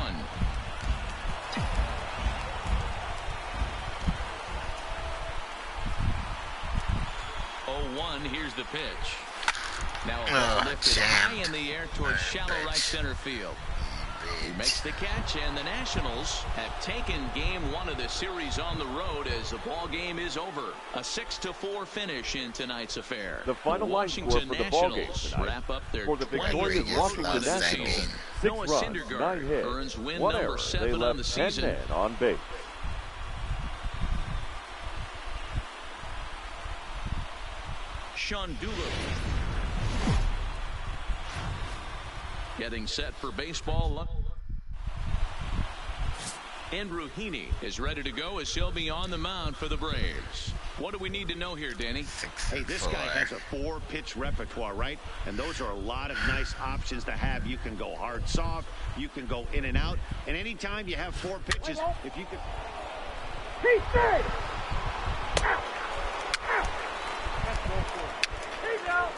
0-1, here's the pitch. Now a ball lifted high in the air towards shallow right center field. He makes the catch, and the Nationals have taken game 1 of the series on the road as the ball game is over. A 6-4 finish in tonight's affair. The final line score Washington for the ball game Nationals tonight. wrap up their For the 20th victorious win Washington of the Nationals, season. 6 Noah runs, Syndergaard 9 hits, earns win 1 number error. 7 They on left the 10 season. men on base. Sean Doolittle getting set for baseball. Andrew Heaney is ready to go as he'll be on the mound for the Braves. What do we need to know here, Danny? Hey, this guy has a 4-pitch repertoire, right? And those are a lot of nice options to have. You can go hard, soft. You can go in and out. And anytime you have 4 pitches, if you can... He's dead. He's out.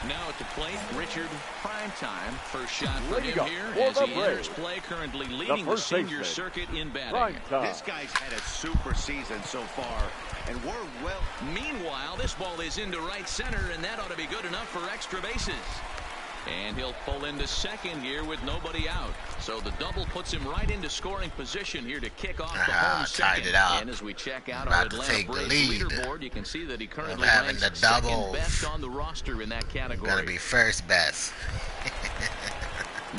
Now at the plate, Richard Primetime. First shot for him Leadoff here for as the he enters Braves. play, currently leading the first senior baseman, circuit in batting. Primetime. This guy's had a super season so far. And we're well... Meanwhile, this ball is into right center, and that ought to be good enough for extra bases. And he'll pull into second here with nobody out. So the double puts him right into scoring position here to kick off the home tied second. it up. And as we check out About our to Atlanta take the Braves lead. leaderboard, you can see that he currently having ranks the second doubles. best on the roster in that category. Gotta be first best.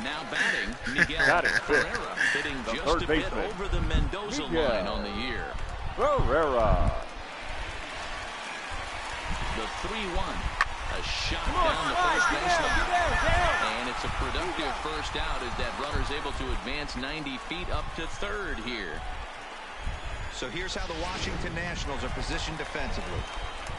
Now batting, Miguel Got it. Ferreira, hitting The just third a bit baseman, over the Mendoza Miguel line on the year. Ferreira. The 3-1. A shot down the first baseline. And it's a productive first out as that runner's able to advance 90 feet up to third here. So here's how the Washington Nationals are positioned defensively.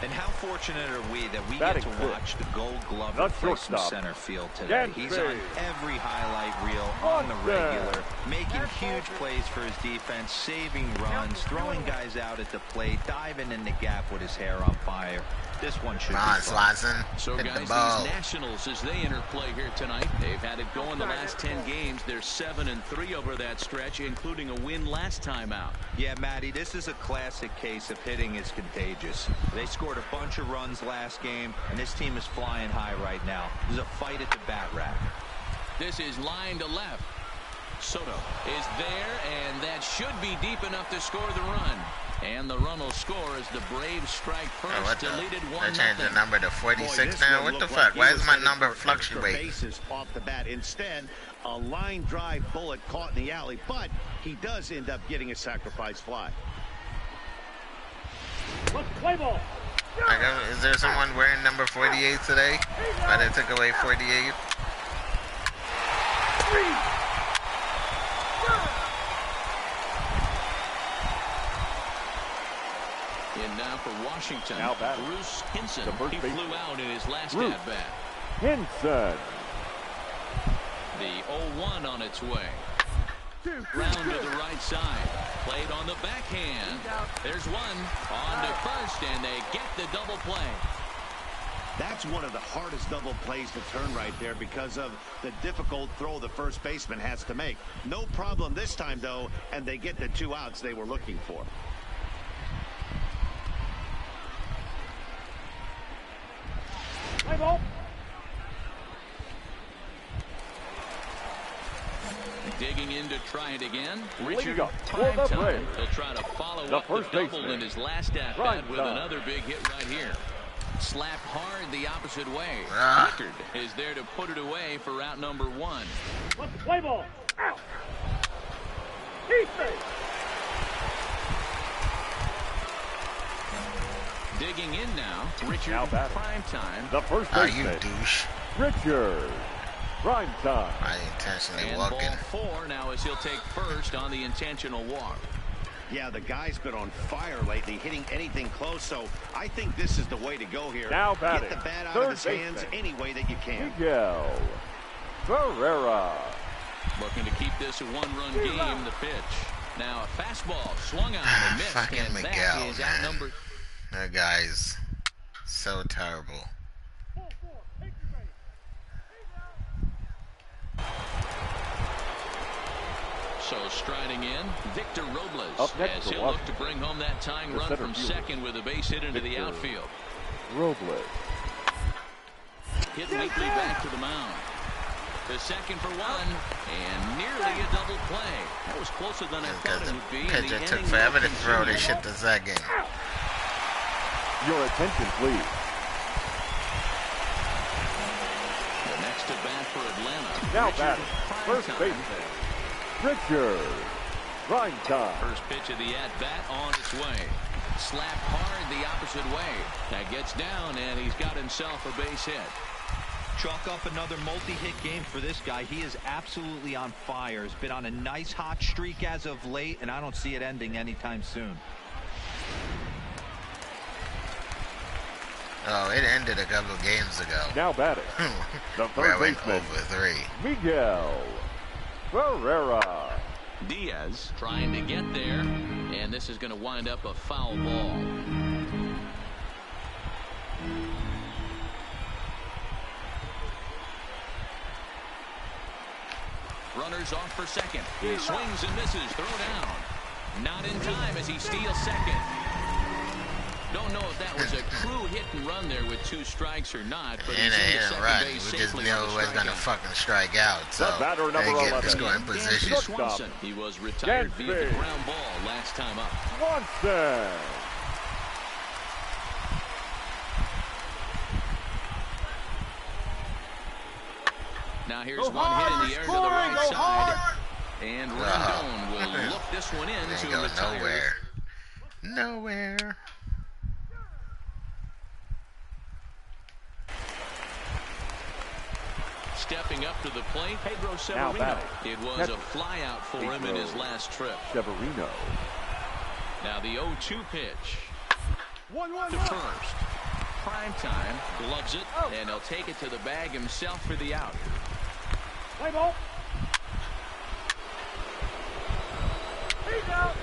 And how fortunate are we that we get to watch the Gold Glover play some center field today. He's on every highlight reel on the regular, making huge plays for his defense, saving runs, throwing guys out at the plate, diving in the gap with his hair on fire. This one should be fun. So guys, these Nationals, as they interplay here tonight, they've had it go in the last 10 games. They're 7-3 over that stretch, including a win last time out. Yeah, Matty, this is a classic case of hitting is contagious. They scored a bunch of runs last game, and this team is flying high right now. There's a fight at the bat rack. This is line to left. Soto is there, and that should be deep enough to score the run. And the run will score as the Braves strike first to lead it 1-0. They changed the number to 46 now. What the fuck? Why is my number fluctuating? Bases off the bat. Instead, a line drive bullet caught in the alley, but he does end up getting a sacrifice fly. Let's play ball. Is there someone wearing number 48 today? Why they took away 48? And now for Washington, Bruce Hinson. He flew out in his last at-bat. Hinson. The 0-1 on its way. Round to the right side. Played on the backhand. There's one. On to first, and they get the double play. That's one of the hardest double plays to turn right there because of the difficult throw the first baseman has to make. No problem this time, though, and they get the 2 outs they were looking for. Play ball. Digging in to try it again. Richard Prime time. He'll try to follow up the double in his last at-bat with another big hit right here. Slapped hard the opposite way. Richard is there to put it away for out number 1. Let's play ball. Out. Defense. Digging in now, Richard Prime time. The first baseman. You douche. Richard Prime time. I intentionally and walking. Ball 4 now as he'll take first on the intentional walk. Yeah, the guy's been on fire lately, hitting anything close, so I think this is the way to go here. Now batting. Get the bat out of his hands any way that you can. Miguel Ferreira. Looking to keep this a 1-run game, the pitch. Now a fastball swung on and missed. Fucking and Miguel, that is man. number. That guy's so terrible. So striding in, Victor Robles, Up next as he'll look to bring home that tying run from second with a base hit into the outfield. Robles. Hit weakly back to the mound. The second for 1, and nearly a double play. That was closer than I thought it would be. Pitcher took forever to throw this shit to second. Your attention, please. The next at bat for Atlanta. Now batting, first baseman, Richard Prime time. First pitch of the at-bat on its way. Slapped hard the opposite way. That gets down, and he's got himself a base hit. Chalk up another multi-hit game for this guy. He is absolutely on fire. He's been on a nice hot streak as of late, and I don't see it ending anytime soon. Oh, it ended a couple games ago. Now batting, the third baseman, over 3. Miguel Ferreira. Diaz trying to get there, and this is going to wind up a foul ball. Runners off for second. He swings and misses. Throw down. Not in time as he steals second. Don't know if that was a true hit and run there with 2 strikes or not. But he's in the second base we just safely knew on the he was going to strikeout. fucking strike out. So batter number they get 11. to scoring position. Swanson. He was retired via the ground ball last time up. Swanson. Now here's one hit in the air to the right side. And Rendon will look this one in Ain't to go retire. nowhere. stepping up to the plate, Pedro Severino. It was a flyout for him in his last trip. Severino. Now the 0-2 pitch. To first. Prime time, gloves it, and he'll take it to the bag himself for the out. Play ball. He's out.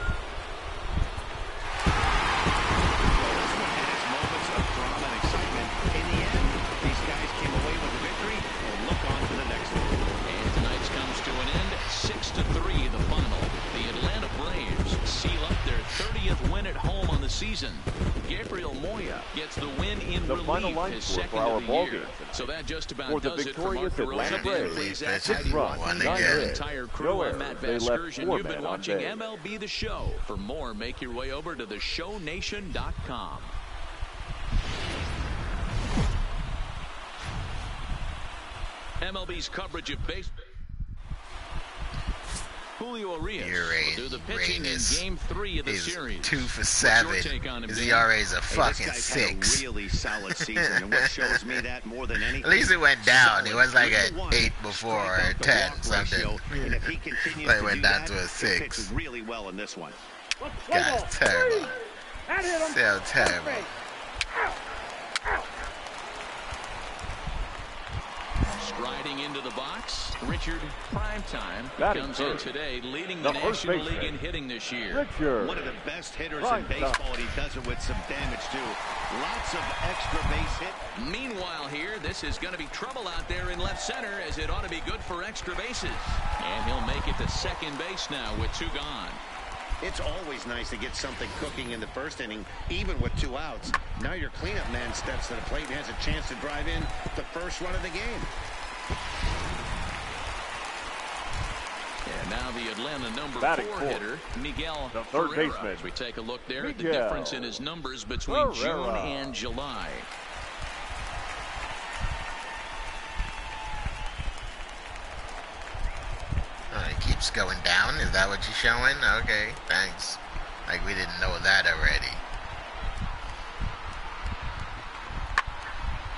Has moments of drama and excitement. In the end, these guys came away with a victory and look on to the next one. And tonight's comes to an end, 6-3 the final. The Atlanta Braves seal up their 30th win at home on the season. Gabriel Moya gets the win in relief, his second of the year. So that just about does it for Mark DeRosa. The entire crew, I'm Matt Vasgersian. You've been watching MLB The Show. For more, make your way over to theshownation.com. MLB's coverage of baseball. Julio Urias will do the pitching in Game 3 of the series. 2 for 7. His ERA is a fucking 6. Had a really solid season, and what shows me that more than anything. At least it went down. It was like an 8 before or a 10 something. And if he continues Like to went do down that, to a he 6. pitched really well in this one. Guy's terrible. So terrible. Striding into the box, Richard Primetime comes in today, leading the National League in hitting this year. One of the best hitters in baseball, and he does it with some damage too. Lots of extra base hit. Meanwhile here, this is going to be trouble out there in left center, as it ought to be good for extra bases. And he'll make it to second base now with 2 gone. It's always nice to get something cooking in the first inning, even with 2 outs. Now your cleanup man steps to the plate and has a chance to drive in the first run of the game. And now the Atlanta number 4 hitter, Miguel the third Ferreira. baseman. As we take a look there at the difference in his numbers between June and July. It keeps going down. Is that what you're showing? Okay, thanks. Like we didn't know that already.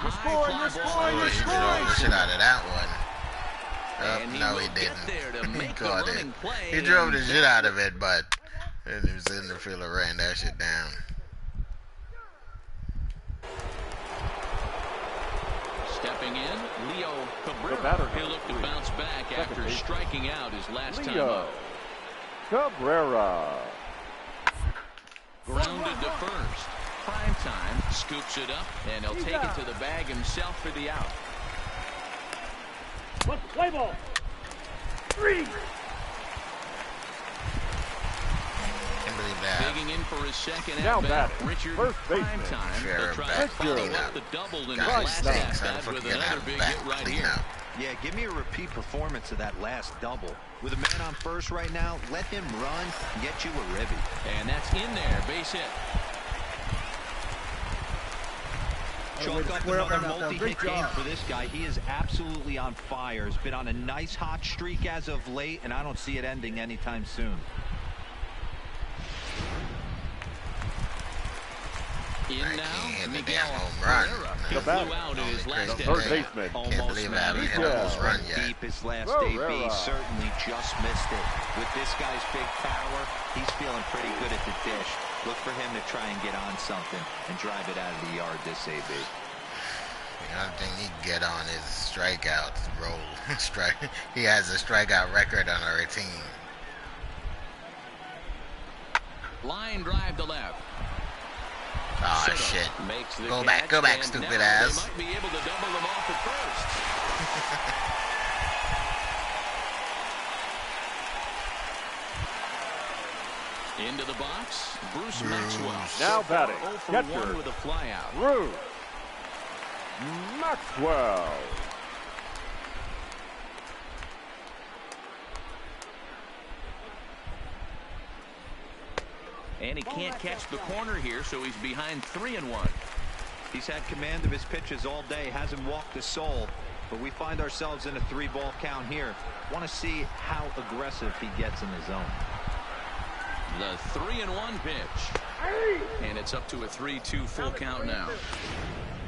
You're scoring, you're scoring, you're He drove the shit out of that one. No, he didn't. He caught it. He drove the shit out of it, but it was in the fielder ran that shit down. Stepping in, Leo Cabrera. He'll look to bounce back after striking out his last time up. Cabrera. Grounded to first. Primetime scoops it up, and he'll take it to the bag himself for the out. Play ball. 3. Can't believe that. Digging in for his second at-bat, Richard Primetime. He'll try to follow up the double in his last at-bat with another big hit right here. Yeah, give me a repeat performance of that last double. With a man on first right now, let him run and get you a ribby. And that's in there, base hit. Chalk up another multi-hit game for this guy. He is absolutely on fire. He's been on a nice hot streak as of late, and I don't see it ending anytime soon. In now, Miguel Ferreira. He flew out in his last third at-bat. baseman. Can't believe I haven't hit a home run yet. Deep his last AB, certainly just missed it. With this guy's big power, he's feeling pretty good at the dish. Look for him to try and get on something and drive it out of the yard this AB. The only thing he can get on is strikeout roll. He has a strikeout record on our team. Line drive to left. Oh shit. Go back, stupid ass. They might be able to double them off at first. Into the box, Bruce Maxwell. Now batting, 0 for catcher. 1 with a flyout. Bruce Maxwell. And he can't catch the corner here, so he's behind 3-1. He's had command of his pitches all day, hasn't walked a soul, but we find ourselves in a 3-ball count here. Want to see how aggressive he gets in the zone. The 3-1 pitch. And it's up to a 3-2 full count now.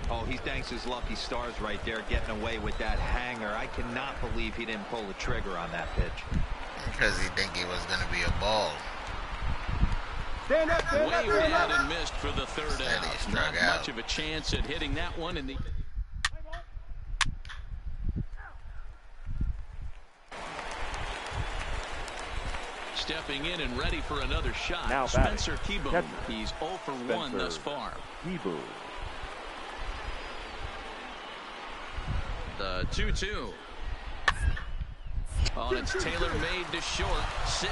Oh, he thanks his lucky stars right there, getting away with that hanger. I cannot believe he didn't pull the trigger on that pitch. Because he think it was going to be a ball. Waved out and missed for the third out. Not much of a chance at hitting that one in the... Stepping in and ready for another shot. Now Spencer Keyboom. He's 0 for 1 thus far. Keyboom. The 2-2. Oh, and it's tailor-made to short. 6,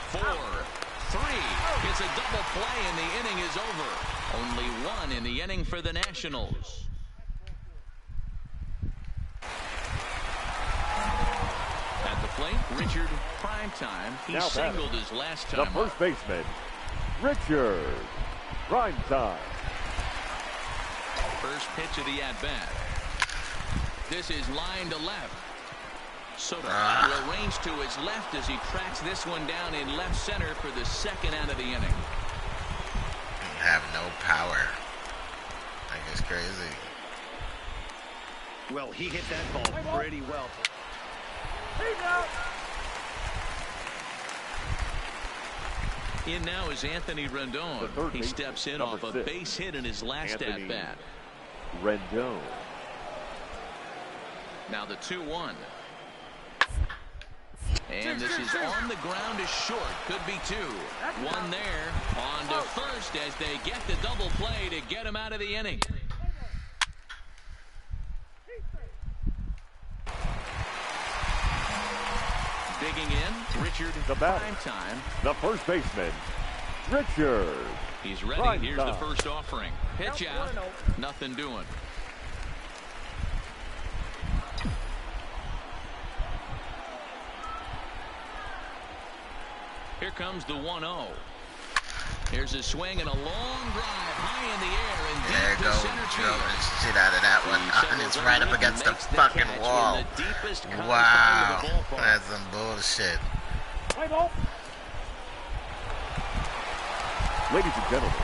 4, 3. It's a double play and the inning is over. Only 1 in the inning for the Nationals. At the plate, Richard Primetime. He singled his last time. The first baseman, Richard Primetime. First pitch of the at-bat. This is line to left. Soto will range to his left as he tracks this one down in left center for the second out of the inning. You have no power. Like, it's crazy. Well, he hit that ball pretty well. In now is Anthony Rendon. He steps in off a base hit in his last at-bat. Rendon. Now the 2-1. And this is on the ground is short. Could be 2. 1 there. On to first as they get the double play to get him out of the inning. Digging in, Richard Primetime. The first baseman, Richard. He's ready. Primetime. Here's the first offering. Pitch out. Nothing doing. Here comes the 1-0. Here's a swing and a long drive high in the air and deep to center field. Shit out of that one. And it's right up against the fucking wall. Wow. That's some bullshit. Ladies and gentlemen,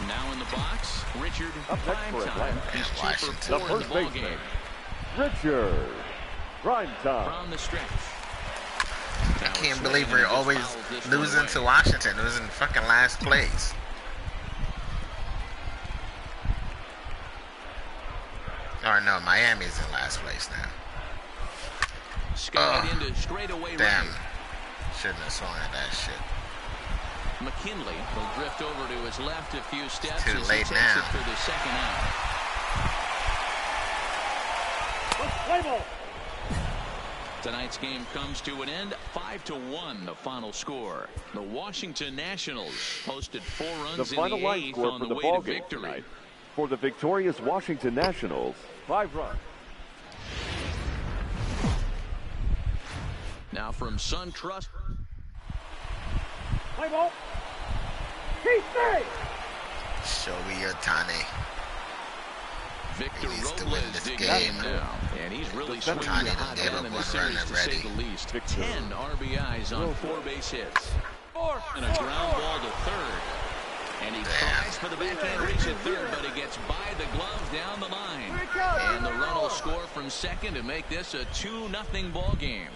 now in the box, Richard Primetime. He's 2 for 4 the in the first ball baseman, game. Richard Primetime. From the stretch. I can't believe we're always losing to Washington. It was in fucking last place. Or no, Miami's in last place now. Skied into straightaway damn. right. Shouldn't have swung at that shit. McKinley will drift over to his left a few steps Too as late he takes now. it for the second out. Tonight's game comes to an end. 5-1, the final score. The Washington Nationals posted 4 runs The final in the line 8th score on for the the way ball to game victory. tonight. For the victorious Washington Nationals, 5 runs. Now from SunTrust. Shohei Ohtani. Victor He needs to Robles win this digging game. in now, and he's really The swinging Ohtani the hot gave end up in the one series, run to say already. the least. Victor. 10 RBIs on 4 base hits. And a ground ball to third. And he tries for the backhand reach at third, but he gets by the glove down the line. And the run will score from second to make this a 2-0 ball game.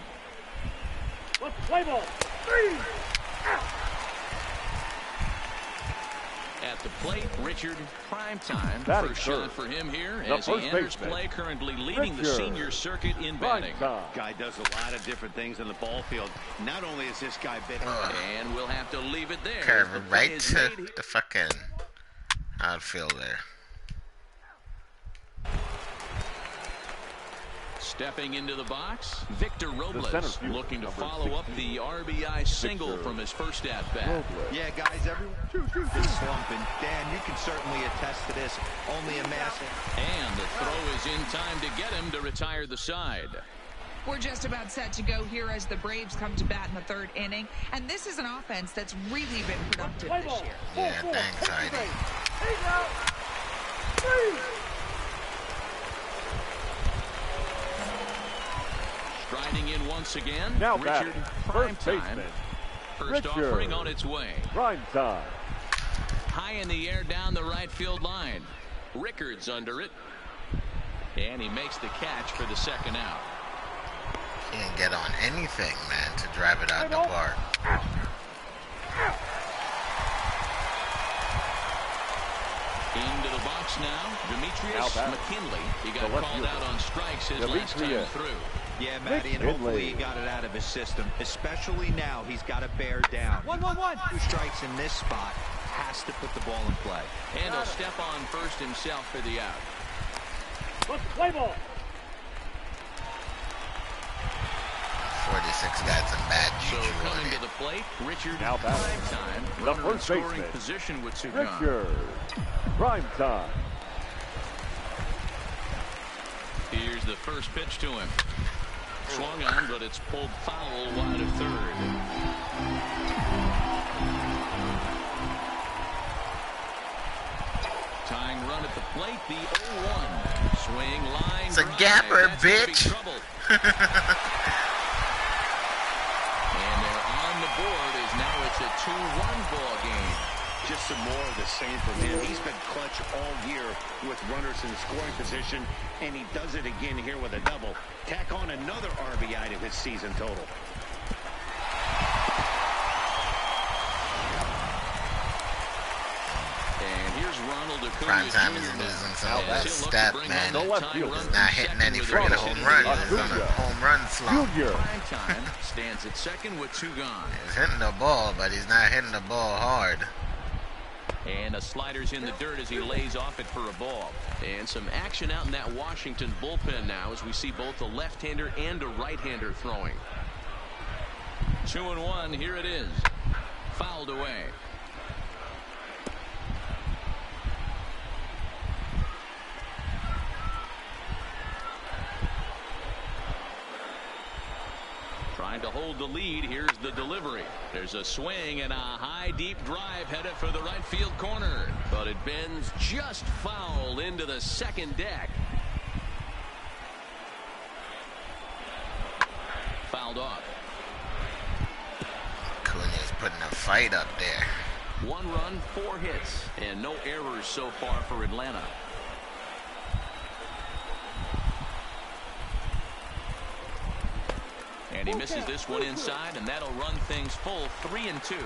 At the plate, Richard Primetime. Batting First third. shot for him here The as he first enters baseman, play, currently leading the Richard senior circuit in batting. Primetime. Guy does a lot of different things in the ball field. Not only is this guy big, And we'll have to leave it there. Curve as the play right is to made. the fucking outfield there. Stepping into the box, Victor center Robles fielder, looking to number follow up 16. the RBI single Victor from his first at-bat. Robles. Yeah, guys, everyone is slumping. Dan, you can certainly attest to this. Only a massive. And the throw is in time to get him to retire the side. We're just about set to go here as the Braves come to bat in the 3rd inning. And this is an offense that's really been productive this year. Yeah, thanks, Heidi. Striding in once again, Now Richard batting, first Primetime. baseman, First Richard offering on its way. Primetime. high in the air down the right field line. Rickard's under it. And he makes the catch for the second out. Can't get on anything, man, to drive it out the park. Into the box now, Demetrius McKinley. He got called out on strikes his last time through. Yeah, Matty, and hopefully he got it out of his system. Especially now, he's got to bear down. 1-1-1. 2 strikes in this spot. Has to put the ball in play. And he'll step on first himself for the out. Let's play ball. 46 got some bad juju. So coming to the plate, Richard Now prime time. The Runner in first scoring baseman, position with 2 gone. Richard prime time. Here's the first pitch to him. Swung on, but it's pulled foul wide of third. Tying run at the plate, the 0-1. Swing line. It's a drive. gapper, That's gonna be bitch. trouble. And they're on the board as now it's a 2-1 ball game. Just some more of the same from him. He's been clutch all year with runners in scoring position, and he does it again here with a double. Tack on another RBI to his season total. And here's Ronald Acuna Prime time is Jr. losing some now. of that He'll look to step, bring man. on No that left tying fielder. run He's from not hitting second any with freaking runners home into runs. the He's on a outfield. home run slump. Junior. Prime time stands at second with 2 gone. He's hitting the ball, but he's not hitting the ball hard. And a slider's in the dirt as he lays off it for a ball. And some action out in that Washington bullpen now as we see both a left-hander and a right-hander throwing. 2-1, here it is. Fouled away. Trying to hold the lead. Here's the delivery. There's a swing and a high deep drive headed for the right field corner, but it bends just foul into the second deck. Fouled off. Acuna's putting a fight up there. 1 run, 4 hits, and no errors so far for Atlanta. And he misses this one inside, and that'll run things full 3-2.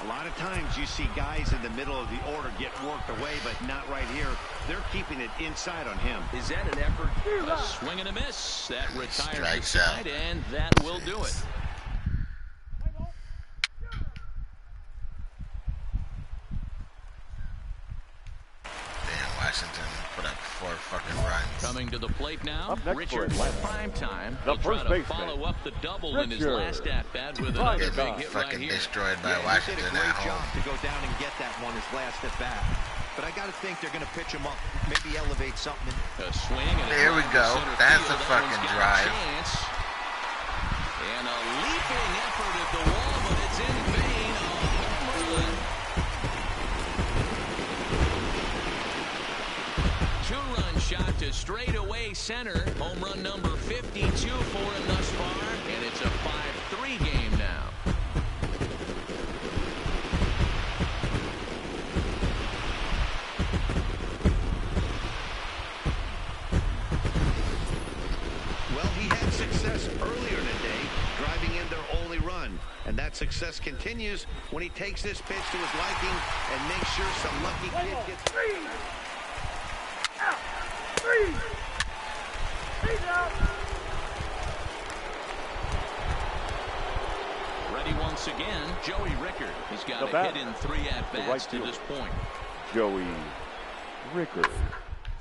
A lot of times you see guys in the middle of the order get worked away, but not right here. They're keeping it inside on him. Is that an effort? A swing and a miss. That retires the Strikes out. side, and that will do it. Damn, Washington put up 4 fucking runs. Coming to the plate now, Up next Richard for Atlanta. prime time. The He'll try first to baseman, follow up the double in his Richard last at-bat with prime another time. big hit right Fucking here. destroyed by Yeah, he did Washington a at great home. job to go down and get that one his last at bat. But I got to think they're going to pitch him up, maybe elevate something. A swing and a There we drive to go. center That's field. a That fucking one's got a drive. chance. And a leaping effort at the wall, but it's in vain. A home run. 2-run shot to straightaway center. Home run number 52 for him thus far, and it's a 5-3 game now. Well, he had success earlier today, driving in their only run. And that success continues when he takes this pitch to his liking and makes sure some lucky kid gets... Ready once again, Joey Rickard. He's got The a bat. hit in 3 at-bats right to fielder. this point. Joey Rickard.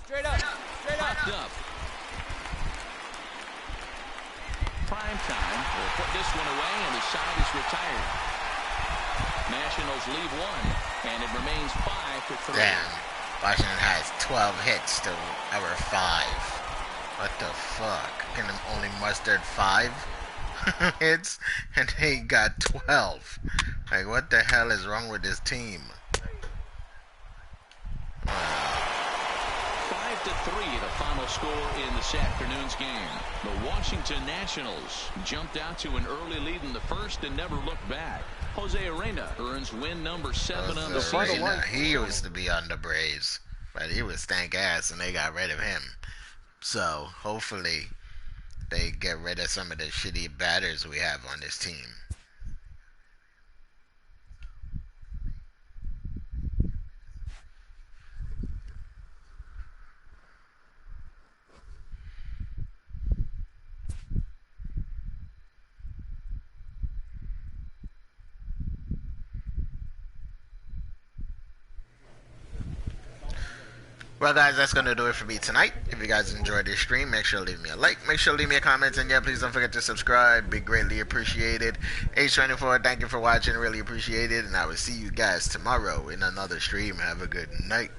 Straight up. Popped up. Prime time. Will put this one away, and the side is retired. Nationals leave 1, and it remains 5-3. Damn. Washington has 12 hits to our 5. What the fuck? Can them only mustered 5 hits? And they got 12. Like, what the hell is wrong with this team? 5-3 to 3, the final score in this afternoon's game. The Washington Nationals jumped out to an early lead in the first and never looked back. Jose Arena earns win number 7 on the season. He used to be on the Braves, but he was stank ass and they got rid of him. So hopefully they get rid of some of the shitty batters we have on this team. Well, guys, that's going to do it for me tonight. If you guys enjoyed this stream, make sure to leave me a like. Make sure to leave me a comment. And yeah, please don't forget to subscribe. Be greatly appreciated. H24, thank you for watching. Really appreciate it. And I will see you guys tomorrow in another stream. Have a good night.